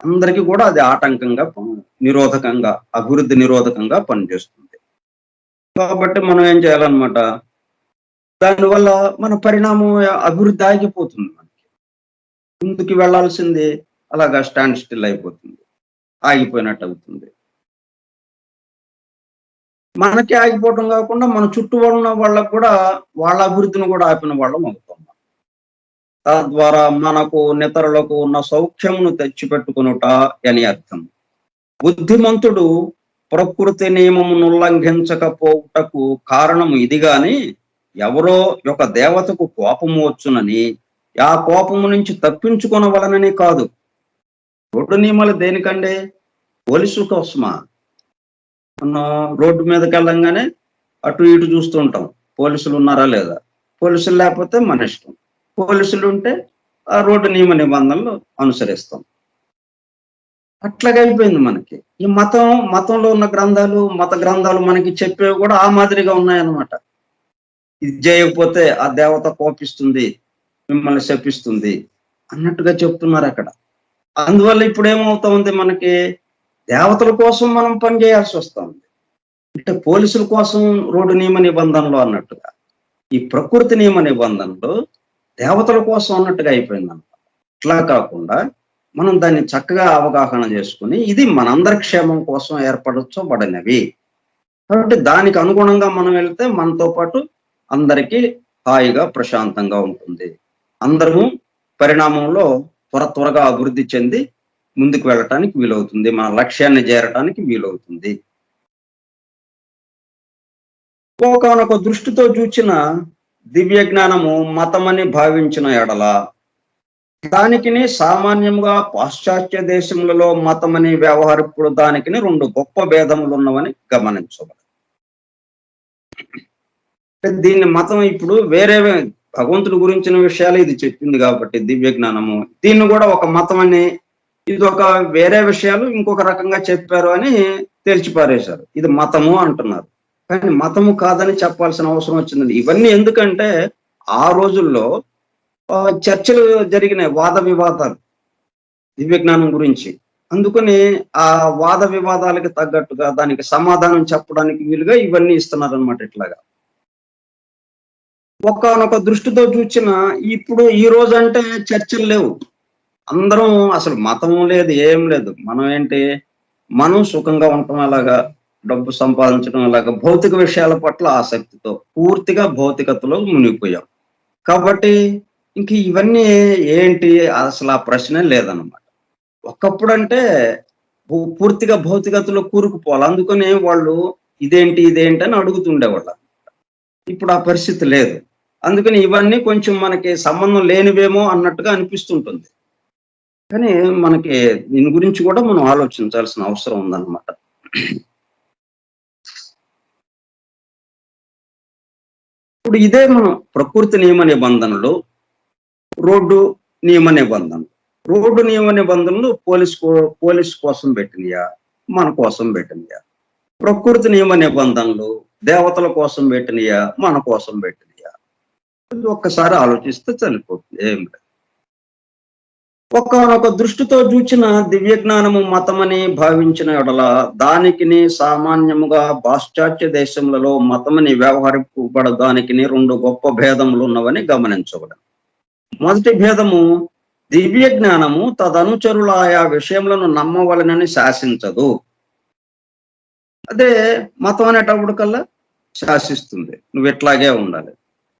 అందరికీ కూడా అది ఆటంకంగా, నిరోధకంగా, అభివృద్ధి నిరోధకంగా పనిచేస్తుంది. కాబట్టి మనం ఏం చేయాలన్నమాట, దానివల్ల మన పరిణామం, అభివృద్ధి ఆగిపోతుంది. మనకి ముందుకు వెళ్లాల్సింది అలాగా స్టాండ్ స్టిల్ అయిపోతుంది, ఆగిపోయినట్టు అవుతుంది. మనకి ఆగిపోవటం కాకుండా మన చుట్టూ ఉన్న వాళ్ళకు కూడా, వాళ్ళ అభివృద్ధిని కూడా ఆపిన వాళ్ళం అవుతాం. తద్వారా మనకు నితరులకు ఉన్న సౌఖ్యమును తెచ్చిపెట్టుకునుట అని అర్థం. బుద్ధిమంతుడు ప్రకృతి నియమమును ఉల్లంఘించకపోవుటకు కారణము ఇది గాని, ఎవరో ఒక దేవతకు కోపము వచ్చునని, ఆ కోపము నుంచి తప్పించుకొనవలనని కాదు. రోడ్డు నియమాలు దేనికండి? పోలీసు కోసమా? మనం రోడ్డు మీదకి వెళ్ళంగానే అటు ఇటు చూస్తూ ఉంటాం, పోలీసులు ఉన్నారా లేదా. పోలీసులు లేకపోతే మన ఇష్టం, పోలీసులు ఉంటే ఆ రోడ్డు నియమ నిబంధనలు అనుసరిస్తాం. అట్లాగే అయిపోయింది మనకి. ఈ మతంలో ఉన్న గ్రంథాలు, మత గ్రంథాలు మనకి చెప్పేవి కూడా ఆ మాదిరిగా ఉన్నాయన్నమాట. ఇది చేయకపోతే ఆ దేవత కోపిస్తుంది, మిమ్మల్ని శపిస్తుంది అన్నట్టుగా చెప్తున్నారు అక్కడ. అందువల్ల ఇప్పుడు ఏమవుతా ఉంది మనకి, దేవతల కోసం మనం పని చేయాల్సి వస్తుంది. అంటే పోలీసుల కోసం రోడ్డు నియమ నిబంధనలు అన్నట్టుగా, ఈ ప్రకృతి నియమ నిబంధనలు దేవతల కోసం అన్నట్టుగా అయిపోయిందన్నమాట. ఇట్లా కాకుండా మనం దాన్ని చక్కగా అవగాహన చేసుకుని, ఇది మనందరి క్షేమం కోసం ఏర్పరచబడినవి. కాబట్టి దానికి అనుగుణంగా మనం వెళ్తే మనతో పాటు అందరికీ హాయిగా ప్రశాంతంగా ఉంటుంది. అందరము పరిణామంలో త్వరగా అభివృద్ధి చెంది ముందుకు వెళ్ళటానికి వీలవుతుంది. మన లక్ష్యాన్ని చేరటానికి వీలవుతుంది. ఒకానొక దృష్టితో చూచిన దివ్య జ్ఞానము మతమని భావించిన ఎడల, దానికిని సామాన్యంగా పాశ్చాత్య దేశములలో మతమని వ్యవహరిప్పుడు దానికిని 2 గొప్ప భేదములు ఉన్నవని గమనించవాలి. దీన్ని మతం ఇప్పుడు వేరే భగవంతుడి గురించిన విషయాలు ఇది చెప్పింది కాబట్టి దివ్య జ్ఞానము, దీన్ని కూడా ఒక మతం అని, ఇది ఒక వేరే విషయాలు ఇంకొక రకంగా చెప్పారు అని తేల్చిపారేశారు. ఇది మతము అంటున్నారు. కానీ మతము కాదని చెప్పాల్సిన అవసరం వచ్చిందండి. ఇవన్నీ ఎందుకంటే ఆ రోజుల్లో చర్చలు జరిగినాయి, వాద వివాదాలు దివ్య జ్ఞానం గురించి. అందుకని ఆ వాద వివాదాలకు తగ్గట్టుగా దానికి సమాధానం చెప్పడానికి వీలుగా ఇవన్నీ ఇస్తున్నారు అనమాట. ఇట్లాగా ఒకానొక దృష్టితో చూచిన ఇప్పుడు ఈ రోజు అంటే చర్చలు లేవు. అందరం అసలు మతం లేదు, ఏం లేదు. మనం ఏంటి, మనం సుఖంగా ఉండటం అలాగా, డబ్బు సంపాదించడం అలాగా, భౌతిక విషయాల పట్ల ఆసక్తితో పూర్తిగా భౌతికతలో మునిగిపోయాం. కాబట్టి ఇంక ఇవన్నీ ఏంటి అసలు ఆ ప్రశ్నే లేదన్నమాట. ఒకప్పుడంటే పూర్తిగా భౌతికతలో కూరుకుపోవాలి. అందుకని వాళ్ళు ఇదేంటి ఇదేంటి అని అడుగుతుండేవాళ్ళు. ఇప్పుడు ఆ పరిస్థితి లేదు. అందుకని ఇవన్నీ కొంచెం మనకి సంబంధం లేనివేమో అన్నట్టుగా అనిపిస్తుంటుంది. కానీ మనకి దీని గురించి కూడా మనం ఆలోచించాల్సిన అవసరం ఉందన్నమాట. ఇప్పుడు ఇదే మనం ప్రకృతి నియమ నిబంధనలు, రోడ్డు నియమ నిబంధనలు. రోడ్డు నియమ నిబంధనలు పోలీస్ కోసం పెట్టినయా, మన కోసం పెట్టినయా? ప్రకృతి నియమ నిబంధనలు దేవతల కోసం పెట్టినయా, మన కోసం పెట్టినయా? ఒక్కసారి ఆలోచిస్తే చనిపోతుంది. ఏం లేదు. ఒకానొక దృష్టితో చూచిన దివ్య జ్ఞానము మతమని భావించిన ఎడల, దానికిని సామాన్యముగా పాశ్చాత్య దేశములలో మతమని వ్యవహరింపబడదానికిని 2 గొప్ప భేదములు ఉన్నవని గమనించబడను. మొదటి భేదము, దివ్య జ్ఞానము తదనుచరుల ఆయా విషయములను నమ్మవలనని శాసించదు. అదే మతం అనేటప్పుడు కల్లా శాసిస్తుంది. నువ్వు ఇట్లాగే ఉండాలి,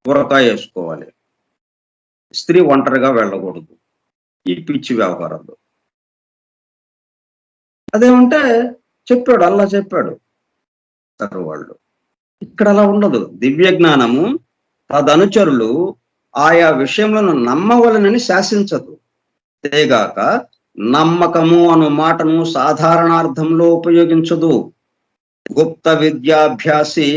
బురకా వేసుకోవాలి, స్త్రీ ఒంటరిగా వెళ్ళకూడదు, ఈ పిచ్చి వ్యవహారాలు. అదేమంటే చెప్పాడు, అల్లా చెప్పాడు వాళ్ళు. ఇక్కడ అలా ఉండదు. దివ్య జ్ఞానము తదనుచరులు ఆయా విషయములను నమ్మవలనని శాసించదు. అంతేగాక నమ్మకము అను మాటను సాధారణార్థంలో ఉపయోగించదు. గుప్త విద్యాభ్యాసి,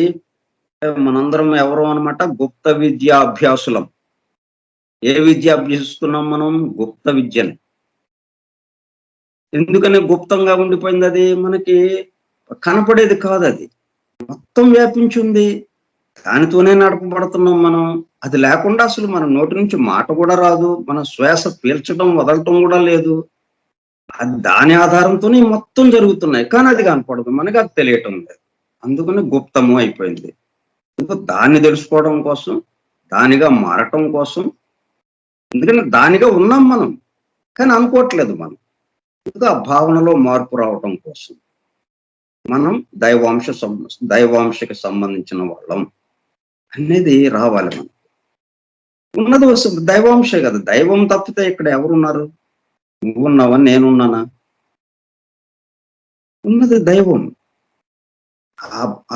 మనందరం ఎవరు అనమాట, గుప్త విద్యాభ్యాసులం. ఏ విద్య అభ్యసిస్తున్నాం మనం? గుప్త విద్యని. ఎందుకని గుప్తంగా ఉండిపోయింది? అది మనకి కనపడేది కాదు, అది మొత్తం వ్యాపించింది. దానితోనే నడపబడుతున్నాం మనం. అది లేకుండా అసలు మన నోటి నుంచి మాట కూడా రాదు, మన శ్వాస పీల్చడం వదలటం కూడా లేదు. అది దాని ఆధారంతోనే మొత్తం జరుగుతున్నాయి. కానీ అది కనపడదు, మనకి అది తెలియటం లేదు. అందుకని గుప్తము అయిపోయింది. దాన్ని తెలుసుకోవడం కోసం, దానిగా మారటం కోసం, ఎందుకంటే దానిగా ఉన్నాం మనం, కానీ అనుకోవట్లేదు మనం. ఇంకా భావనలో మార్పు రావటం కోసం మనం దైవాంశకి సంబంధించిన వాళ్ళం అనేది రావాలి. మనం ఉన్నది దైవాంశే కదా. దైవం తప్పితే ఇక్కడ ఎవరున్నారు? నువ్వున్నావా, నేనున్నానా? ఉన్నది దైవం.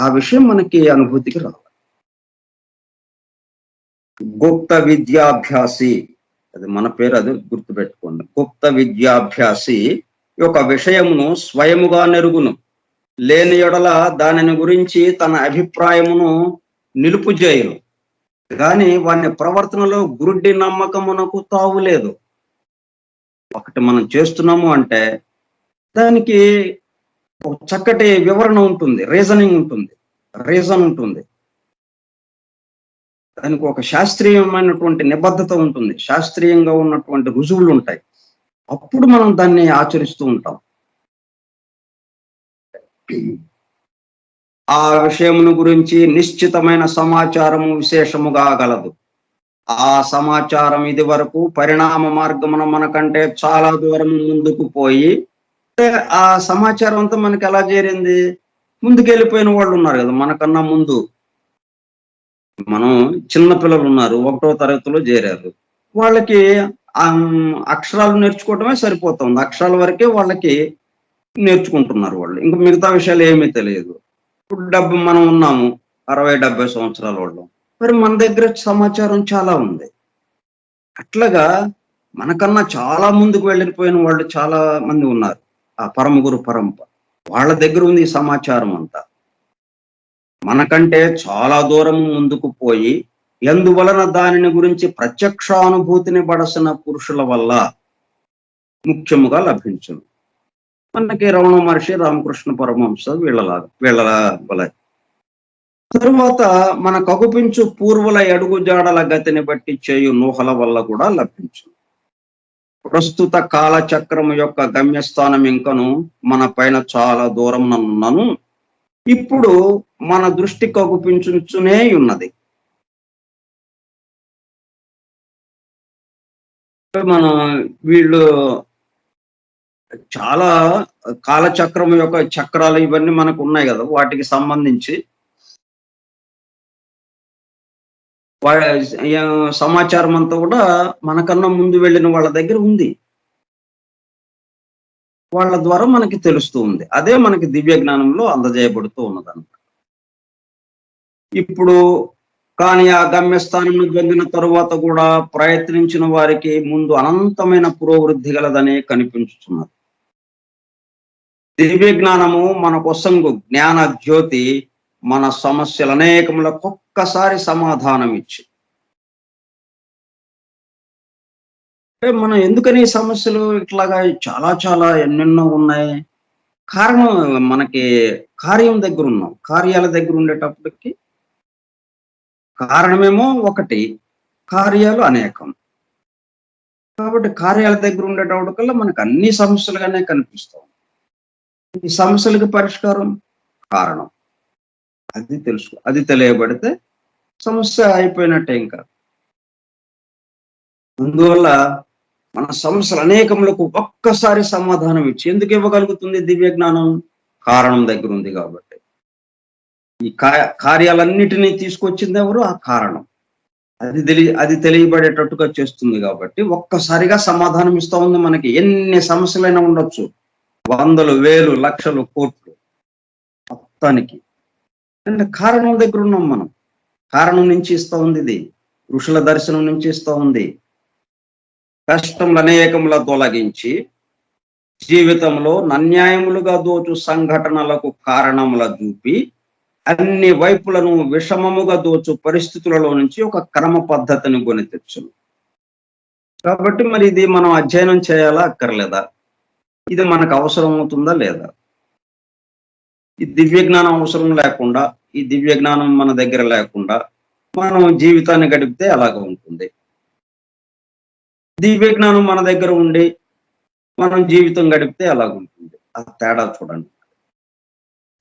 ఆ విషయం మనకి అనుభూతికి రావాలి. గుప్త విద్యాభ్యాసి, అది మన పేరు, అది గుర్తుపెట్టుకోండి. గుప్త విద్యాభ్యాసి ఒక విషయమును స్వయముగా నెరుగును, లేని ఎడల దానిని గురించి తన అభిప్రాయమును నిలుపు చేయను. కానీ వాని ప్రవర్తనలో గురుడి నమ్మకమునకు తావులేదు. ఒకటి మనం చేస్తున్నాము అంటే దానికి ఒక చక్కటి వివరణ ఉంటుంది, రీజన్ ఉంటుంది. దానికి ఒక శాస్త్రీయమైనటువంటి నిబద్ధత ఉంటుంది, శాస్త్రీయంగా ఉన్నటువంటి రుజువులు ఉంటాయి. అప్పుడు మనం దాన్ని ఆచరిస్తూ ఉంటాం. ఆ విషయమును గురించి నిశ్చితమైన సమాచారము విశేషముగా గలదు. ఆ సమాచారం ఇది వరకు పరిణామ మార్గమున మనకంటే చాలా దూరం ముందుకు పోయి, ఆ సమాచారం అంతా మనకి ఎలా చేరింది? ముందుకెళ్ళిపోయిన వాళ్ళు ఉన్నారు కదా మనకన్నా ముందు. మనం చిన్న పిల్లలు ఉన్నారు, 1వ తరగతిలో చేరారు. వాళ్ళకి అక్షరాలు నేర్చుకోవటమే సరిపోతుంది. అక్షరాల వరకే వాళ్ళకి నేర్చుకుంటున్నారు వాళ్ళు. ఇంకా మిగతా విషయాలు ఏమీ తెలియదు. ఇప్పుడు మనం ఉన్నాము 60-70 సంవత్సరాల వాళ్ళం. మరి మన దగ్గర సమాచారం చాలా ఉంది. అట్లాగా మనకన్నా చాలా ముందుకు వెళ్ళిపోయిన వాళ్ళు చాలా మంది ఉన్నారు. ఆ పరమ గురు పరంపర వాళ్ళ దగ్గర ఉంది ఈ సమాచారం అంతా. మనకంటే చాలా దూరం ముందుకు పోయి, ఎందువలన దానిని గురించి ప్రత్యక్షానుభూతిని బడసిన పురుషుల వల్ల ముఖ్యముగా లభించును. మనకి రమణ మహర్షి, రామకృష్ణ పరమహంస వీళ్ళ వల్ల. తరువాత మన కగుపించు పూర్వుల అడుగుజాడల గతిని బట్టి చేయు నూహల వల్ల కూడా లభించును. ప్రస్తుత కాలచక్రము యొక్క గమ్యస్థానం ఇంకను మన పైన చాలా దూరం నన్ను ఇప్పుడు మన దృష్టి కగుపించునే ఉన్నది. మన వీళ్ళు చాలా కాలచక్రం యొక్క చక్రాలు ఇవన్నీ మనకు ఉన్నాయి కదా, వాటికి సంబంధించి సమాచారం అంతా కూడా మనకన్నా ముందు వెళ్ళిన వాళ్ళ దగ్గర ఉంది. వాళ్ళ ద్వారా మనకి తెలుస్తూ ఉంది. అదే మనకి దివ్య జ్ఞానంలో అందజేయబడుతూ ఉన్నదన్నమాట. ఇప్పుడు కానీ ఆ గమ్యస్థానం పొందిన తరువాత కూడా ప్రయత్నించిన వారికి ముందు అనంతమైన పురోవృద్ధి గలదనే కనిపించుతున్నది. దివ్య జ్ఞానము మన కొసంగు జ్ఞాన జ్యోతి మన సమస్యలు అనేకములకు ఒక్కసారి సమాధానం ఇచ్చి, మనం ఎందుకని సమస్యలు ఇట్లాగా చాలా చాలా ఎన్నెన్నో ఉన్నాయి? కారణం మనకి కార్యం దగ్గర ఉన్నాం. కార్యాల దగ్గర ఉండేటప్పటికి కారణమేమో ఒకటి, కార్యాలు అనేకం. కాబట్టి కార్యాల దగ్గర ఉండేటప్పటికల్లా మనకు అన్ని సమస్యలుగానే కనిపిస్తాం. ఈ సమస్యలకు పరిష్కారం కారణం. అది తెలియబడితే సమస్య అయిపోయినట్టే. ఇంకా అందువల్ల మన సమస్యలు అనేకములకు ఒక్కసారి సమాధానం ఇచ్చి ఎందుకు ఇవ్వగలుగుతుంది దివ్య జ్ఞానం? కారణం దగ్గర ఉంది కాబట్టి. ఈ కార్యాలన్నిటినీ తీసుకొచ్చింది ఎవరు? ఆ కారణం. అది తెలియబడేటట్టుగా చేస్తుంది కాబట్టి ఒక్కసారిగా సమాధానం ఇస్తా ఉంది మనకి. ఎన్ని సమస్యలైనా ఉండొచ్చు, 100,000, 1,000, లక్షలు, కోట్లు, మొత్తానికి అంటే కారణం దగ్గర ఉన్నాం మనం. కారణం నుంచి ఇస్తా ఉంది ఇది. ఋషుల దర్శనం నుంచి ఇస్తా ఉంది. కష్టములు అనేకముల తొలగించి జీవితంలో అన్యాయములుగా దోచు సంఘటనలకు కారణముల చూపి అన్ని వైపులను విషమముగా దోచు పరిస్థితులలో నుంచి ఒక క్రమ పద్ధతిని కొని తెచ్చును. కాబట్టి మరి ఇది మనం అధ్యయనం చేయాలా అక్కర్లేదా? ఇది మనకు అవసరం అవుతుందా లేదా? ఈ దివ్య జ్ఞానం అవసరం లేకుండా, ఈ దివ్య జ్ఞానం మన దగ్గర లేకుండా మనం జీవితాన్ని గడిపితే అలాగ ఉంటుంది. దివ్య జ్ఞానం మన దగ్గర ఉండి మనం జీవితం గడిపితే అలాగుంటుంది. ఆ తేడా చూడండి.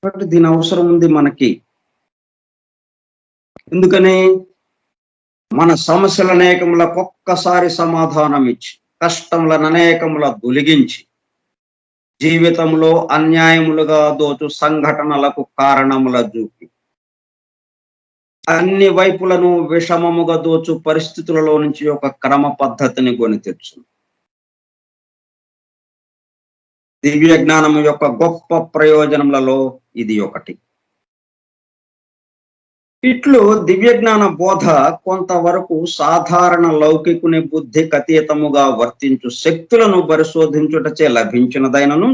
కాబట్టి దీని అవసరం ఉంది మనకి. ఎందుకని? మన సమస్యల అనేకములకు ఒక్కసారి సమాధానం ఇచ్చి, కష్టములను అనేకముల తొలగించి జీవితంలో అన్యాయములుగా దోచు సంఘటనలకు కారణముల చూపి అన్ని వైపులను విషమముగా దోచు పరిస్థితులలో నుంచి ఒక క్రమ పద్ధతిని కొని తెచ్చు. దివ్య జ్ఞానము యొక్క గొప్ప ప్రయోజనములలో ఇది ఒకటి. ఇట్లు దివ్య జ్ఞాన బోధ కొంతవరకు సాధారణ లౌకికుని బుద్ధి అతీతముగా వర్తించు శక్తులను పరిశోధించుటచే లభించినదైనను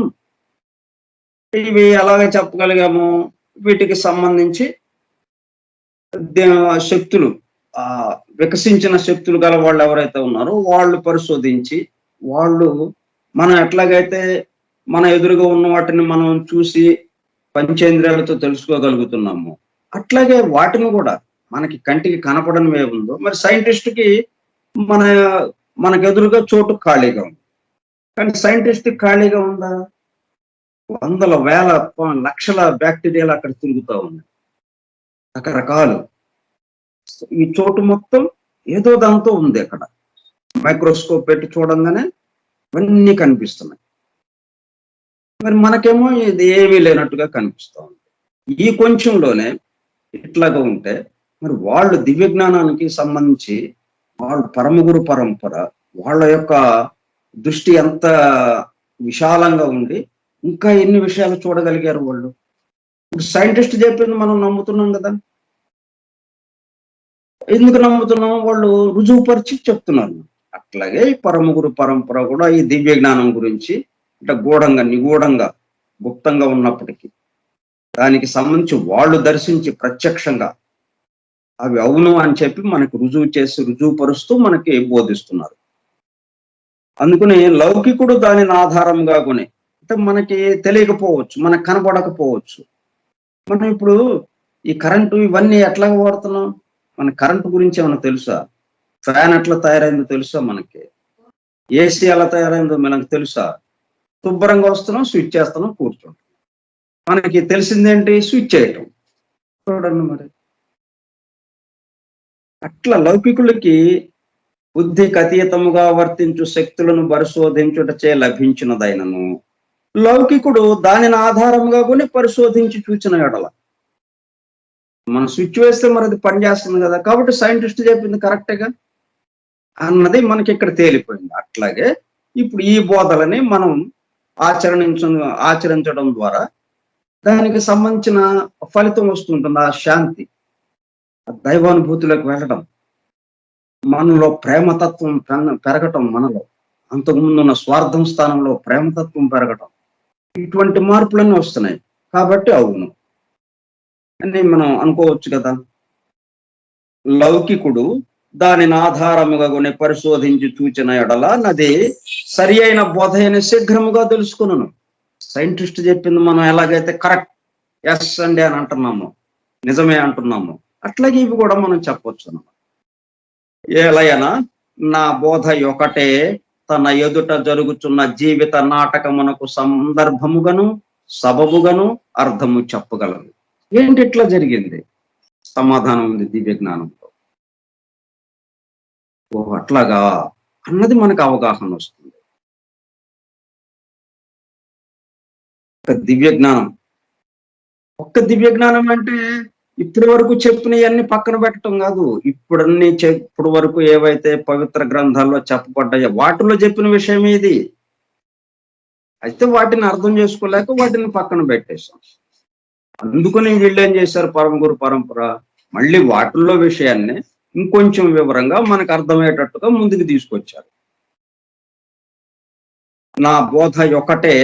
ఇవి ఎలాగ చెప్పగలిగాము? వీటికి సంబంధించి శక్తులు, వికసించిన శక్తులు గల వాళ్ళు ఎవరైతే ఉన్నారో వాళ్ళు పరిశోధించి, వాళ్ళు మనం ఎట్లాగైతే మన ఎదురుగా ఉన్న వాటిని మనం చూసి పంచేంద్రియాలతో తెలుసుకోగలుగుతున్నాము, అట్లాగే వాటిని కూడా మనకి కంటికి కనపడనివే ఉందో, మరి సైంటిస్ట్కి మన మనకు ఎదురుగా చోటు ఖాళీగా ఉంది. కానీ సైంటిస్ట్ ఖాళీగా ఉందా? వందల వేల లక్షల బ్యాక్టీరియాలు అక్కడ తిరుగుతూ ఉన్నాయి, రకరకాలు. ఈ చోటు మొత్తం ఏదో దాంతో ఉంది అక్కడ. మైక్రోస్కోప్ పెట్టి చూడంగానే ఇవన్నీ కనిపిస్తున్నాయి. మరి మనకేమో ఇది ఏమీ లేనట్టుగా కనిపిస్తూ ఉంది. ఈ కొంచెంలోనే ఇట్లాగా ఉంటే మరి వాళ్ళు దివ్య జ్ఞానానికి సంబంధించి వాళ్ళు పరమగురు పరంపర, వాళ్ళ యొక్క దృష్టి ఎంత విశాలంగా ఉండి ఇంకా ఎన్ని విషయాలు చూడగలిగారు వాళ్ళు. ఇప్పుడు సైంటిస్ట్ చెప్పింది మనం నమ్ముతున్నాం కదా. ఎందుకు నమ్ముతున్నాం? వాళ్ళు రుజువుపరిచి చెప్తున్నారు. అట్లాగే ఈ పరమగురు పరంపర కూడా ఈ దివ్య జ్ఞానం గురించి అంటే గూఢంగా, నిగూఢంగా, గుప్తంగా ఉన్నప్పటికీ దానికి సంబంధించి వాళ్ళు దర్శించి ప్రత్యక్షంగా అవి అవును అని చెప్పి మనకు రుజువు చేసి రుజువుపరుస్తూ మనకి బోధిస్తున్నారు. అందుకని లౌకికుడు దానిని ఆధారంగా కొని అంటే మనకి తెలియకపోవచ్చు, మనకు కనపడకపోవచ్చు. మనం ఇప్పుడు ఈ కరెంటు ఇవన్నీ ఎట్లా వాడుతున్నాం? మన కరెంటు గురించి ఏమైనా తెలుసా? ఫ్యాన్ ఎట్లా తయారైందో తెలుసా? మనకి ఏసీ ఎలా తయారైందో మనకు తెలుసా? శుభ్రంగా వస్తున్నాం, స్విచ్ చేస్తున్నాం, కూర్చుంటాం. మనకి తెలిసిందేంటి? స్విచ్ చేయటం. చూడండి మరి. అట్లా లౌకికులకి బుద్ధికి అతీతముగా వర్తించు శక్తులను పరిశోధించుటచే లభించినదైనను, లౌకికుడు దానిని ఆధారంగా కొని పరిశోధించి చూచిన ఎడల మనం స్విచ్ వేస్తే మరి అది పనిచేస్తుంది కదా, కాబట్టి సైంటిస్ట్ చెప్పింది కరెక్టేగా అన్నది మనకి ఇక్కడ తేలిపోయింది. అట్లాగే ఇప్పుడు ఈ బోధలని మనం ఆచరించడం ద్వారా దానికి సంబంధించిన ఫలితం వస్తుంటుంది. ఆ శాంతి, దైవానుభూతిలోకి వెళ్ళడం, మనలో ప్రేమతత్వం పెరగటం, మనలో అంతకుముందు ఉన్న స్వార్థం స్థానంలో ప్రేమతత్వం పెరగటం, ఇటువంటి మార్పులన్నీ వస్తున్నాయి. కాబట్టి అవును అని మనం అనుకోవచ్చు కదా. లౌకికుడు దానిని ఆధారముగా కొని పరిశోధించి చూచిన ఎడల నది సరి అయిన బోధ అయిన శీఘ్రముగా తెలుసుకున్నాను. సైంటిస్ట్ చెప్పింది మనం ఎలాగైతే కరెక్ట్ ఎస్ అండి అని అంటున్నాము, నిజమే అంటున్నాము, అట్లాగే ఇవి కూడా మనం చెప్పొచ్చు అన్నమాట. ఏలయన నా బోధ ఒకటే తన ఎదుట జరుగుతున్న జీవిత నాటకమునకు సందర్భముగాను సబబుగాను అర్థము చెప్పగలదు. ఏంటి ఇట్లా జరిగింది? సమాధానం ఉంది దివ్య జ్ఞానంలో. ఓ అట్లాగా అన్నది మనకు అవగాహన వస్తుంది. దివ్య జ్ఞానం, ఒక్క దివ్య జ్ఞానం అంటే ఇప్పటి వరకు చెప్పినవన్నీ పక్కన పెట్టడం కాదు. ఇప్పుడు వరకు ఏవైతే పవిత్ర గ్రంథాల్లో చెప్పబడ్డాయో వాటిలో చెప్పిన విషయం ఇది. అయితే వాటిని అర్థం చేసుకోలేక వాటిని పక్కన పెట్టేశాం. అందుకని వీళ్ళు ఏం చేశారు? పరమగురు పరంపర మళ్ళీ వాటిల్లో విషయాన్ని ఇంకొంచెం వివరంగా మనకు అర్థమయ్యేటట్టుగా ముందుకు తీసుకొచ్చారు. నా బోధ ఒకటే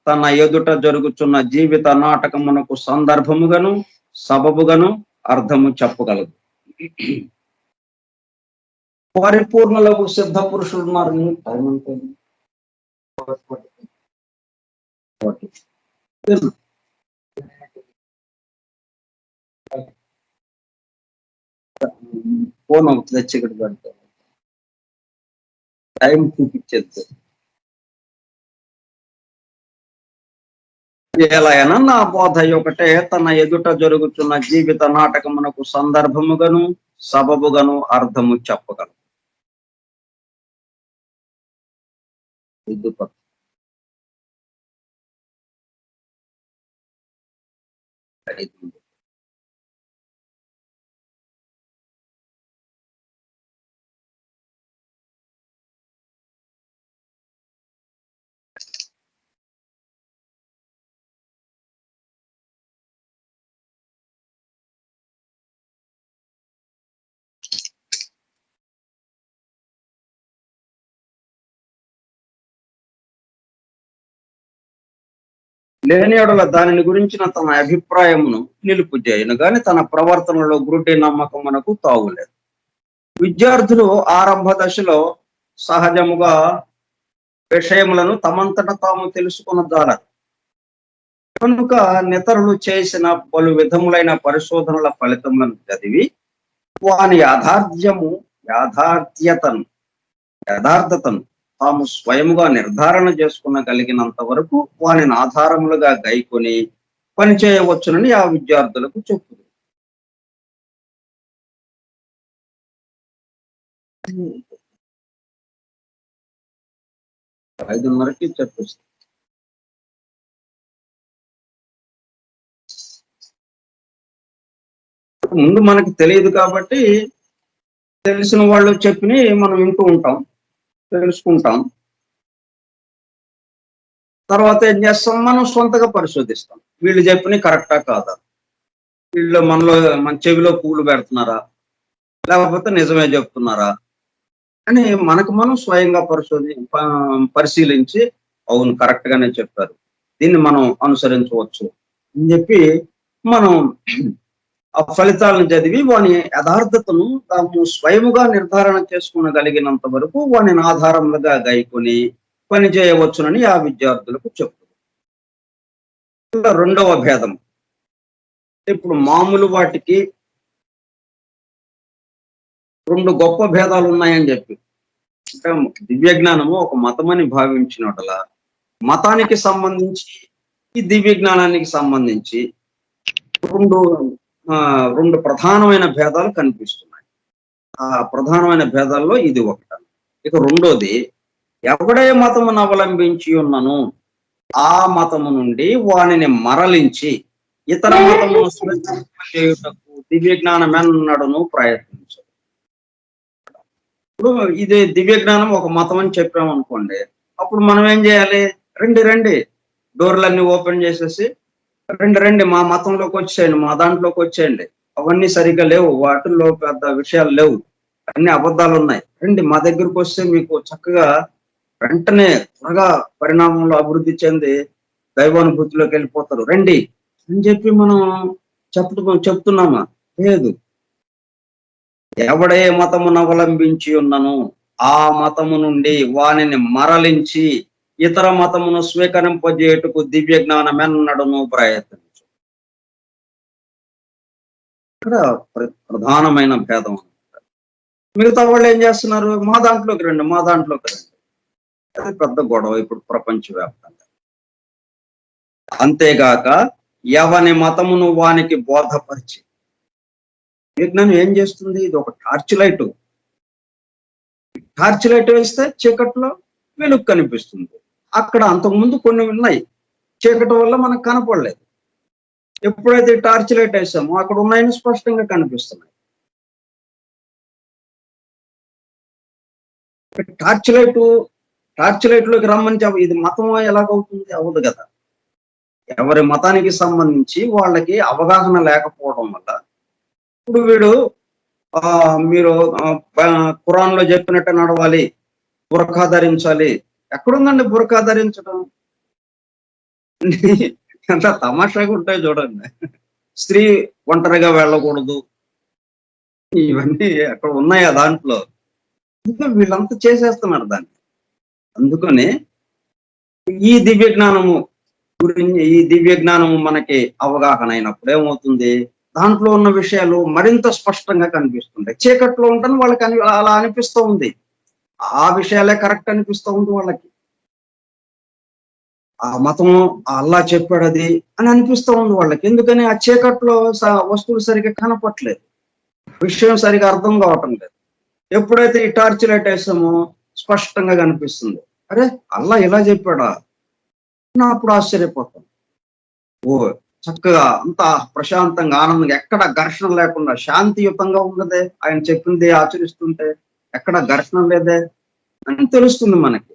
తన ఎదుట జరుగుతున్న జీవిత నాటకమునకు సందర్భముగాను సబబుగాను అర్థము చెప్పగలదు. పరిపూర్ణలకు సిద్ధ పురుషులు ఉన్నారు. టైం అంటే ఫోన్ అవుతుంది, చీకటి పడితే టైం చూపించేది. ఏలైనా నా బోధ ఒకటే తన ఎదుట జరుగుతున్న జీవిత నాటకమునకు సందర్భముగాను సబబుగాను అర్థము చెప్పగలదు. లేని ఎడల దానిని గురించిన తన అభిప్రాయమును నిలుపు చేయను గాని తన ప్రవర్తనలో గురుడి నమ్మకమునకు తావులేదు. విద్యార్థులు ఆరంభ దశలో సహజముగా విషయములను తమంతట తాము తెలుసుకున్న ద్వారా కనుక నితరులు చేసిన పలు విధములైన పరిశోధనల ఫలితములను చదివి వాని యథార్థతను తాము స్వయముగా నిర్ధారణ చేసుకునగలిగినంత వరకు వానిని ఆధారములుగా గైకొని పనిచేయవచ్చునని ఆ విద్యార్థులకు చెప్పుదు. 5:30కి చెప్పేస్తాం. ముందు మనకి తెలియదు కాబట్టి తెలిసిన వాళ్ళు చెప్పిని మనం వింటూ ఉంటాం, తెలుసుకుంటాం. తర్వాత ఏం చేస్తాం, మనం సొంతగా పరిశోధిస్తాం. వీళ్ళు చెప్పిన కరెక్టా కాదా, వీళ్ళు మన చెవిలో పూలు పెడుతున్నారా, లేకపోతే నిజమే చెప్తున్నారా అని మనకు మనం స్వయంగా పరిశీలించి అవును కరెక్ట్ గానే చెప్పారు, దీన్ని మనం అనుసరించవచ్చు అని చెప్పి మనం ఆ ఫలితాలను చదివి వాని యథార్థతను తాము స్వయముగా నిర్ధారణ చేసుకునగలిగినంత వరకు వానిని ఆధారములుగా గైకొని పని చేయవచ్చునని ఆ విద్యార్థులకు చెప్తుంది. రెండవ భేదం, ఇప్పుడు మామూలు వాటికి రెండు గొప్ప భేదాలు ఉన్నాయని చెప్పి, అంటే దివ్య జ్ఞానము ఒక మతమని భావించినట్ల మతానికి సంబంధించి ఈ దివ్య జ్ఞానానికి సంబంధించి రెండు ప్రధానమైన భేదాలు కనిపిస్తున్నాయి. ఆ ప్రధానమైన భేదాల్లో ఇది ఒకటి. ఇక రెండోది, ఎవడే మతమును అవలంబించి ఉన్నను ఆ మతము నుండి వానిని మరలించి ఇతర మతమును చేయుటకు దివ్య జ్ఞానమెన్నడను ప్రయత్నించదు. ఇప్పుడు ఇది దివ్య జ్ఞానం ఒక మతం అని చెప్పామనుకోండి, అప్పుడు మనం ఏం చేయాలి, రండి డోర్లన్నీ ఓపెన్ చేసేసి రండి మా మతంలోకి వచ్చేయండి, మా దాంట్లోకి వచ్చేయండి, అవన్నీ సరిగ్గా లేవు, వాటిల్లో పెద్ద విషయాలు లేవు, అన్ని అబద్ధాలు ఉన్నాయి, రండి మా దగ్గరకు వస్తే మీకు చక్కగా వెంటనే త్వరగా పరిణామంలో అభివృద్ధి చెంది దైవానుభూతిలోకి వెళ్ళిపోతారు, రండి అని చెప్పి మనం చెప్తున్నామా? లేదు. ఎవడే మతమును అవలంబించి ఉన్నను ఆ మతము నుండి వానిని మరలించి ఇతర మతమును స్వీకరింపజేయుటకు దివ్య జ్ఞానమెన్నడను ప్రయత్నించు. ఇక్కడ ప్రధానమైన భేదం. మిగతా వాళ్ళు ఏం చేస్తున్నారు, మా దాంట్లోకి రండి అది పెద్ద గొడవ ఇప్పుడు ప్రపంచవ్యాప్తంగా. అంతేగాక ఎవని మతమును వానికి బోధపరిచి, విజ్ఞానం ఏం చేస్తుంది, ఇది ఒక టార్చ్ లైట్ వేస్తే చీకట్లో వెలుగు కనిపిస్తుంది. అక్కడ అంతకుముందు కొన్ని ఉన్నాయి, చీకటి వల్ల మనకు కనపడలేదు. ఎప్పుడైతే టార్చ్ లైట్ వేసామో అక్కడ ఉన్నాయని స్పష్టంగా కనిపిస్తున్నాయి. టార్చ్ లైట్ లోకి రమ్మని ఇది మతం ఎలాగవుతుంది, అవ్వదు కదా. ఎవరి మతానికి సంబంధించి వాళ్ళకి అవగాహన లేకపోవడం వల్ల ఇప్పుడు వీడు మీరు ఖురాన్ లో చెప్పినట్టు నడవాలి, బురఖా ధరించాలి, ఎక్కడుందండి బురఖా ధరించడం? ఎంత తమాషాగా ఉంటాయి చూడండి. స్త్రీ ఒంటరిగా వెళ్ళకూడదు, ఇవన్నీ అక్కడ ఉన్నాయా దాంట్లో? ఇంకా వీళ్ళంతా చేసేస్తున్నారు దాన్ని. అందుకని ఈ దివ్య జ్ఞానము మనకి అవగాహన అయినప్పుడు ఏమవుతుంది, దాంట్లో ఉన్న విషయాలు మరింత స్పష్టంగా కనిపిస్తుంటాయి. చీకట్లో ఉంటాను వాళ్ళకి అలా అనిపిస్తూ ఉంది, ఆ విషయాలే కరెక్ట్ అనిపిస్తూ ఉంది వాళ్ళకి. ఆ మతము అల్లా చెప్పాడు అది అని అనిపిస్తూ ఉంది వాళ్ళకి. ఎందుకని ఆ చీకట్లో వస్తువులు సరిగ్గా కనపట్లేదు, విషయం సరిగా అర్థం కావటం లేదు. ఎప్పుడైతే ఈ టార్చ్ లైట్ వేసామో స్పష్టంగా కనిపిస్తుంది, అరే అల్లా ఇలా చెప్పాడా, అప్పుడు ఆశ్చర్యపోతాం. ఓ చక్కగా అంత ప్రశాంతంగా ఆనందంగా ఎక్కడ ఘర్షణ లేకుండా శాంతియుతంగా ఉన్నదే, ఆయన చెప్పింది ఆచరిస్తుంటే ఎక్కడ ఘర్షణ లేదే అని తెలుస్తుంది మనకి.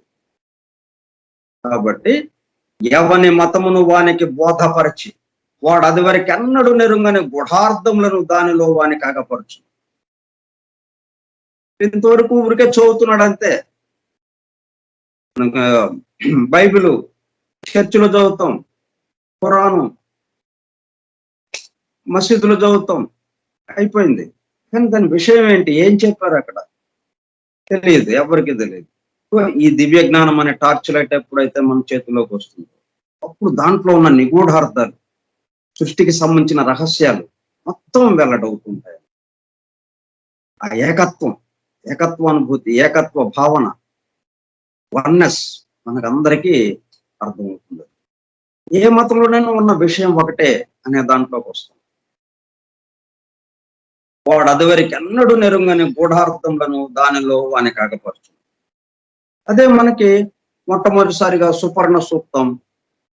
కాబట్టి ఎవని మతమును వానికి బోధపరిచి వాడు అది వరకు ఎన్నడూ నెరుంగని గుఢార్థములను దానిలో వానికి అగపరచు. ఇంతవరకు ఊరికే చదువుతున్నాడు అంతే. బైబిలు చర్చిలో చదువుతాం, ఖురాను మసీదులో చదువుతాం, అయిపోయింది. కానీ దాని విషయం ఏంటి, ఏం చెప్పారు అక్కడ తెలియదు, ఎవరికి తెలియదు. ఈ దివ్య జ్ఞానం అనే టార్చ్ లైట్ ఎప్పుడైతే మన చేతిలోకి వస్తుందో అప్పుడు దాంట్లో ఉన్న నిగూఢార్థాలు, సృష్టికి సంబంధించిన రహస్యాలు మొత్తం వెల్లడవుతుంటాయి. ఆ ఏకత్వ అనుభూతి, ఏకత్వ భావన, వన్నెస్ మనకందరికీ అర్థమవుతుంది. ఏ మతంలోనైనా ఉన్న విషయం ఒకటే అనే దాంట్లోకి వస్తాం. వాడు అదివరకు ఎన్నడూ నెరుంగని గూఢార్థములను దానిలో వానికి ఆగపరచు. అదే మనకి మొట్టమొదటిసారిగా Suparna Suktam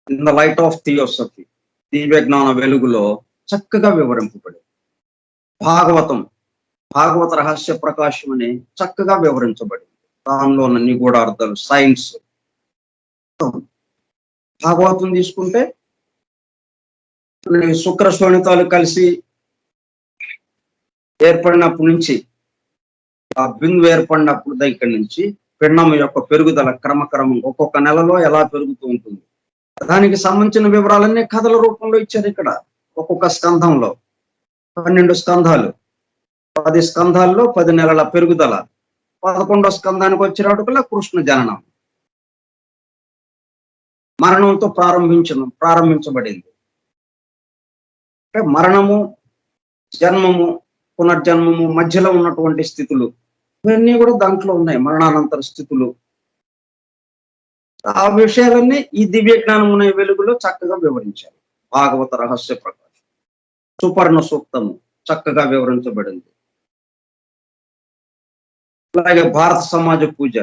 in the light of theosophy, దివ్య జ్ఞాన వెలుగులో చక్కగా వివరింపబడింది. భాగవత రహస్య ప్రకాశం అని చక్కగా వివరించబడింది. దానిలో ఉన్న నిగూఢార్థాలు, సైన్స్. భాగవతం తీసుకుంటే శుక్ర శోణితాలు కలిసి ఏర్పడినప్పటి నుంచి, ఆ బిందు ఏర్పడినప్పుడు దగ్గర నుంచి పిండం యొక్క పెరుగుదల క్రమక్రమం ఒక్కొక్క నెలలో ఎలా పెరుగుతూ ఉంటుంది, దానికి సంబంధించిన వివరాలన్నీ కథల రూపంలో ఇచ్చారు. ఇక్కడ ఒక్కొక్క స్కంధంలో 12 స్కంధాలు, 10 స్కంధాల్లో 10 నెలల పెరుగుదల, 11వ స్కంధానికి వచ్చేటప్పటికల్లా కృష్ణ జననం, మరణంతో ప్రారంభించబడింది. అంటే మరణము, జన్మము, పునర్జన్మము మధ్యలో ఉన్నటువంటి స్థితులు ఇవన్నీ కూడా దాంట్లో ఉన్నాయి. మరణానంతర స్థితులు, ఆ విషయాలన్నీ ఈ దివ్య జ్ఞానం అనే వెలుగులో చక్కగా వివరించారు. భాగవత రహస్య ప్రకాశం, సుపర్ణ సూక్తము చక్కగా వివరించబడింది. అలాగే భారత సమాజ పూజ,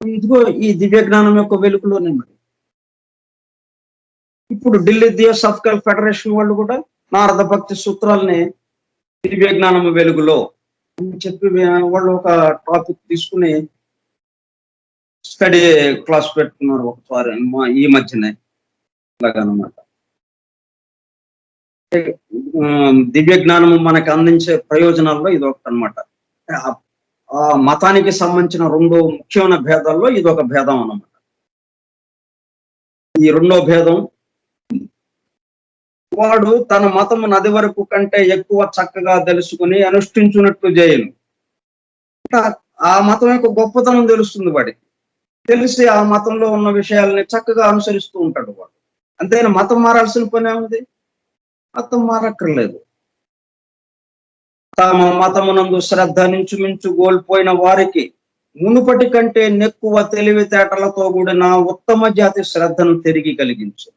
ఇదిగో ఈ దివ్య జ్ఞానం యొక్క వెలుగులోనే. మరి ఇప్పుడు ఢిల్లీ థియోసాఫికల్ ఫెడరేషన్ వాళ్ళు కూడా నారద భక్తి సూత్రాలని దివ్య జ్ఞానం వెలుగులో అని చెప్పి వాళ్ళు ఒక టాపిక్ తీసుకుని స్టడీ క్లాస్ పెట్టుకున్నారు ఒకసారి ఈ మధ్యనే. అలాగనమాట దివ్య జ్ఞానము మనకి అందించే ప్రయోజనాల్లో ఇది ఒకటి అనమాట. ఆ మతానికి సంబంధించిన 2 ముఖ్యమైన భేదాల్లో ఇది ఒక భేదం అన్నమాట. ఈ 2వ భేదం, వాడు తన మతము నది వరకు కంటే ఎక్కువ చక్కగా తెలుసుకుని అనుష్ఠించున్నట్లు చేయను. ఆ మతం యొక్క గొప్పతనం తెలుస్తుంది వాడికి. తెలిసి ఆ మతంలో ఉన్న విషయాలని చక్కగా అనుసరిస్తూ ఉంటాడు వాడు. అంతేనా మతం మారాల్సిన పని ఉంది? మతం మారక్కర్లేదు. తమ మతమునందు శ్రద్ధ మించు కోల్పోయిన వారికి మునుపటి కంటే నెక్కువ తెలివితేటలతో కూడిన ఉత్తమ జాతి శ్రద్ధను తిరిగి కలిగించు.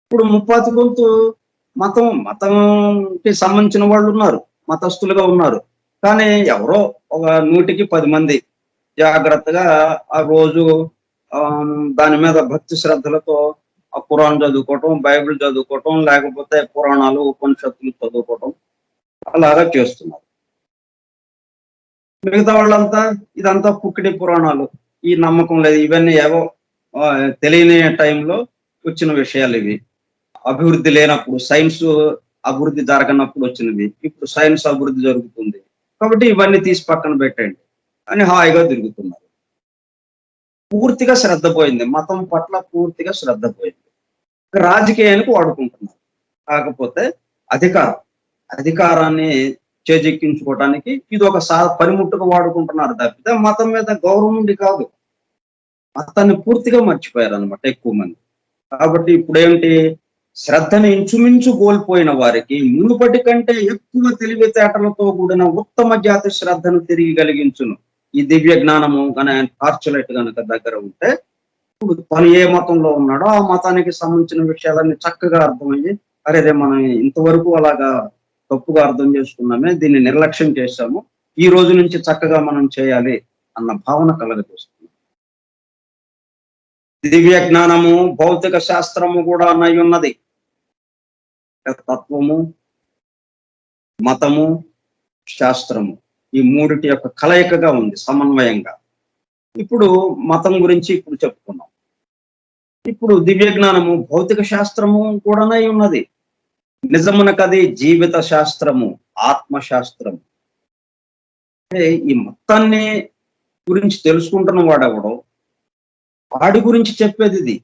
ఇప్పుడు ముప్పాతి గొంతు మతంకి సంబంధించిన వాళ్ళు ఉన్నారు, మతస్థులుగా ఉన్నారు. కానీ ఎవరో ఒక 100కి 10 మంది జాగ్రత్తగా ఆ రోజు దాని మీద భక్తి శ్రద్ధలతో ఆ ఖురాన్ చదువుకోవటం, బైబిల్ చదువుకోవటం, లేకపోతే పురాణాలు, ఉపనిషత్తులు చదువుకోవటం అలాగా చేస్తున్నారు. మిగతా వాళ్ళంతా ఇదంతా పుక్కిడి పురాణాలు, ఈ నమ్మకం లేదు, ఇవన్నీ ఏవో తెలియని టైంలో వచ్చిన విషయాలు ఇవి. అభివృద్ధి లేనప్పుడు, సైన్స్ అభివృద్ధి జరగనప్పుడు వచ్చినవి. ఇప్పుడు సైన్స్ అభివృద్ధి జరుగుతుంది కాబట్టి ఇవన్నీ తీసి పక్కన పెట్టండి అని హాయిగా తిరుగుతున్నారు. పూర్తిగా శ్రద్ధ పోయింది, మతం పట్ల పూర్తిగా శ్రద్ధ పోయింది. రాజకీయానికి వాడుకుంటున్నారు. కాకపోతే అధికారాన్ని చేజెక్కించుకోవడానికి ఇది ఒక పనిముట్టుగా వాడుకుంటున్నారు తప్పితే మతం మీద గౌరవం ఉండి కాదు. మతాన్ని పూర్తిగా మర్చిపోయారు అనమాట ఎక్కువ మంది. కాబట్టి ఇప్పుడేంటి, శ్రద్ధను ఇంచుమించు కోల్పోయిన వారికి మునుపటి కంటే ఎక్కువ తెలివితేటలతో కూడిన ఉత్తమ జాతి శ్రద్ధను తిరిగి కలిగించును. ఈ దివ్య జ్ఞానము టార్చలైట్ కనుక దగ్గర ఉంటే ఇప్పుడు తను ఏ మతంలో ఉన్నాడో ఆ మతానికి సంబంధించిన విషయాలన్నీ చక్కగా అర్థమయ్యి, అరే మనం ఇంతవరకు అలాగా తప్పుగా అర్థం చేసుకున్నామే, దీన్ని నిర్లక్ష్యం చేశాము, ఈ రోజు నుంచి చక్కగా మనం చేయాలి అన్న భావన కలగజేస్తుంది. దివ్య జ్ఞానము భౌతిక శాస్త్రము కూడా అన్నయి ఉన్నది. తత్వము, మతము, శాస్త్రము ఈ మూడిటి యొక్క కలయికగా ఉంది, సమన్వయంగా. ఇప్పుడు మతం గురించి ఇప్పుడు చెప్పుకున్నాం. ఇప్పుడు దివ్య జ్ఞానము భౌతిక శాస్త్రము కూడానై ఉన్నది. నిజమునకది జీవిత శాస్త్రము, ఆత్మశాస్త్రము. అంటే ఈ మొత్తాన్ని గురించి తెలుసుకుంటున్న వాడెవడో వాడి గురించి చెప్పేది ఇది.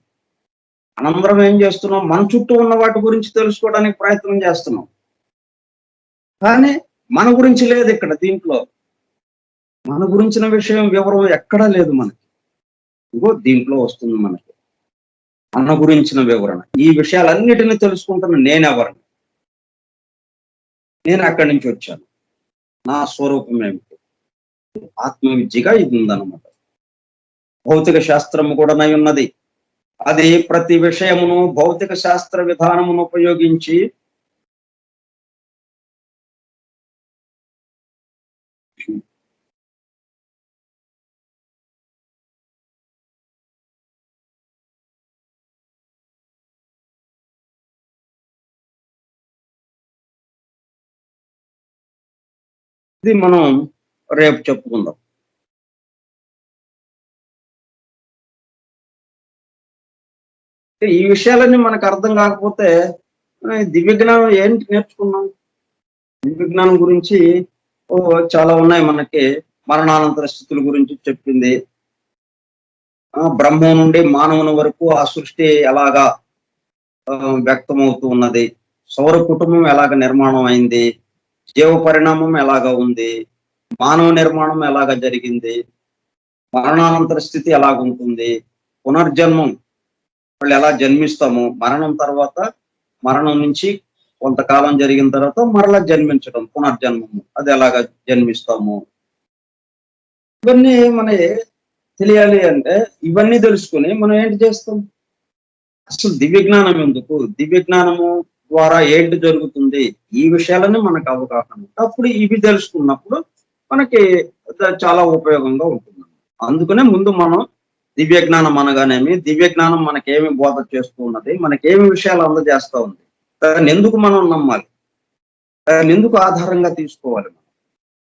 మనందరం ఏం చేస్తున్నాం, మన చుట్టూ ఉన్న వాటి గురించి తెలుసుకోవడానికి ప్రయత్నం చేస్తున్నాం, కానీ మన గురించి లేదు ఇక్కడ. దీంట్లో మన గురించిన విషయం వివరం ఎక్కడా లేదు మనకి. ఇగో దీంట్లో వస్తుంది మనకి మన గురించిన వివరణ. ఈ విషయాలన్నిటిని తెలుసుకుంటున్న నేనెవరిని, నేను అక్కడి నుంచి వచ్చాను, నా స్వరూపం ఏమిటి, ఆత్మ విద్యగా ఇది ఉందన్నమాట. భౌతిక శాస్త్రము కూడా ఉన్నది. అది ప్రతి విషయమును భౌతిక శాస్త్ర విధానమును ఉపయోగించి ఇది మనం రేపు చెప్పుకుందాం. ఈ విషయాలన్నీ మనకు అర్థం కాకపోతే దివ్య జ్ఞానం ఏంటి నేర్చుకున్నాం? దివ్య జ్ఞానం గురించి చాలా ఉన్నాయి మనకి. మరణానంతర స్థితుల గురించి చెప్పింది. బ్రహ్మం నుండి మానవుని వరకు ఆ సృష్టి ఎలాగా వ్యక్తమవుతూ ఉన్నది, సౌర కుటుంబం ఎలాగ నిర్మాణం అయింది, జీవ పరిణామం ఎలాగ ఉంది, మానవ నిర్మాణం ఎలాగ జరిగింది, మరణానంతర స్థితి ఎలాగుంటుంది, పునర్జన్మం వాళ్ళు ఎలా జన్మిస్తాము, మరణం తర్వాత మరణం నుంచి కొంతకాలం జరిగిన తర్వాత మరలా జన్మించడం పునర్జన్మము, అది ఎలాగ జన్మిస్తాము, ఇవన్నీ మన తెలియాలి. అంటే ఇవన్నీ తెలుసుకుని మనం ఏంటి చేస్తాం? అసలు దివ్య జ్ఞానం ఎందుకు, దివ్య జ్ఞానము ద్వారా ఏంటి జరుగుతుంది, ఈ విషయాలన్నీ మనకు అవగాహన. అప్పుడు ఇవి తెలుసుకున్నప్పుడు మనకి చాలా ఉపయోగంగా ఉంటుంది. అందుకనే ముందు మనం దివ్య జ్ఞానం అనగానేమి, దివ్య జ్ఞానం మనకేమి బోధ చేస్తూ ఉన్నది, మనకేమి విషయాలు అందజేస్తూ ఉంది, దాన్ని ఎందుకు మనం నమ్మాలి, దాన్ని ఎందుకు ఆధారంగా తీసుకోవాలి,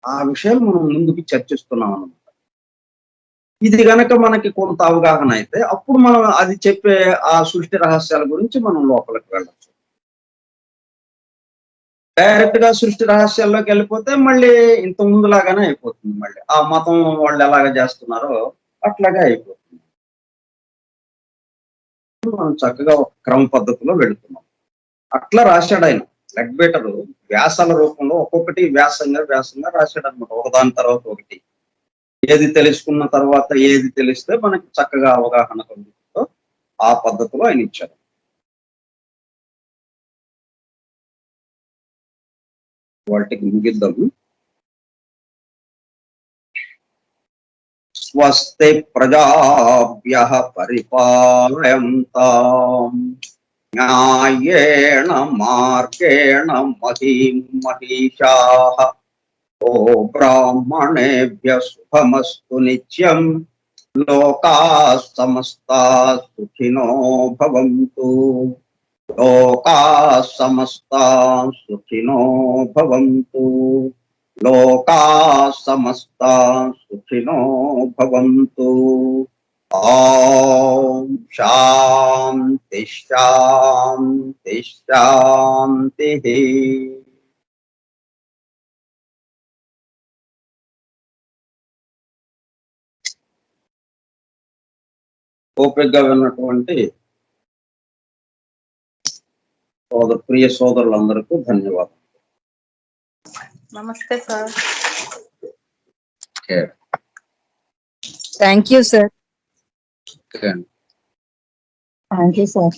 ఆ విషయాలు మనం ముందుకు చర్చిస్తున్నాం అన్నమాట. ఇది గనక మనకి కొంత అవగాహన అయితే అప్పుడు మనం అది చెప్పే ఆ సృష్టి రహస్యాల గురించి మనం లోపలికి వెళ్ళచ్చు. డైరెక్ట్ గా సృష్టి రహస్యాల్లోకి వెళ్ళిపోతే మళ్ళీ ఇంత ముందులాగానే అయిపోతుంది. మళ్ళీ ఆ మతం వాళ్ళు ఎలాగ చేస్తున్నారో అట్లాగే అయిపోతుంది. మనం చక్కగా ఒక క్రమ పద్ధతిలో వెళుతున్నాం. అట్లా రాశాడు ఆయన. లెగ్బెటర్ వ్యాసాల రూపంలో ఒక్కొక్కటి వ్యాసంగా రాశాడు అనమాట, ఒకదాని తర్వాత ఒకటి. ఏది తెలుసుకున్న తర్వాత ఏది తెలిస్తే మనకి చక్కగా అవగాహన కలుగుతుందో ఆ పద్ధతిలో ఆయన ఇచ్చారు. వాటికి ముగిద్దాము. స్వస్తి ప్రజాభ్యః పరిపాలయంతాం న్యాయేణ మార్గేణ మహీం మహిషాః. ఓ బ్రాహ్మణేభ్యః శుభమస్తు నిత్యం. లోకాః సమస్తాః సుఖినో భవంతు. లోకాః సమస్తాః సుఖినో భవంతు. లోకాః సమస్తాః సుఖినో భవంతు. ఓం శాంతి శాంతి శాంతి. ఓపికగా విన్నటువంటి ప్రియ సోదరులందరికీ ధన్యవాదాలు. నమస్తే sir. Thank you sir. Thank you sir.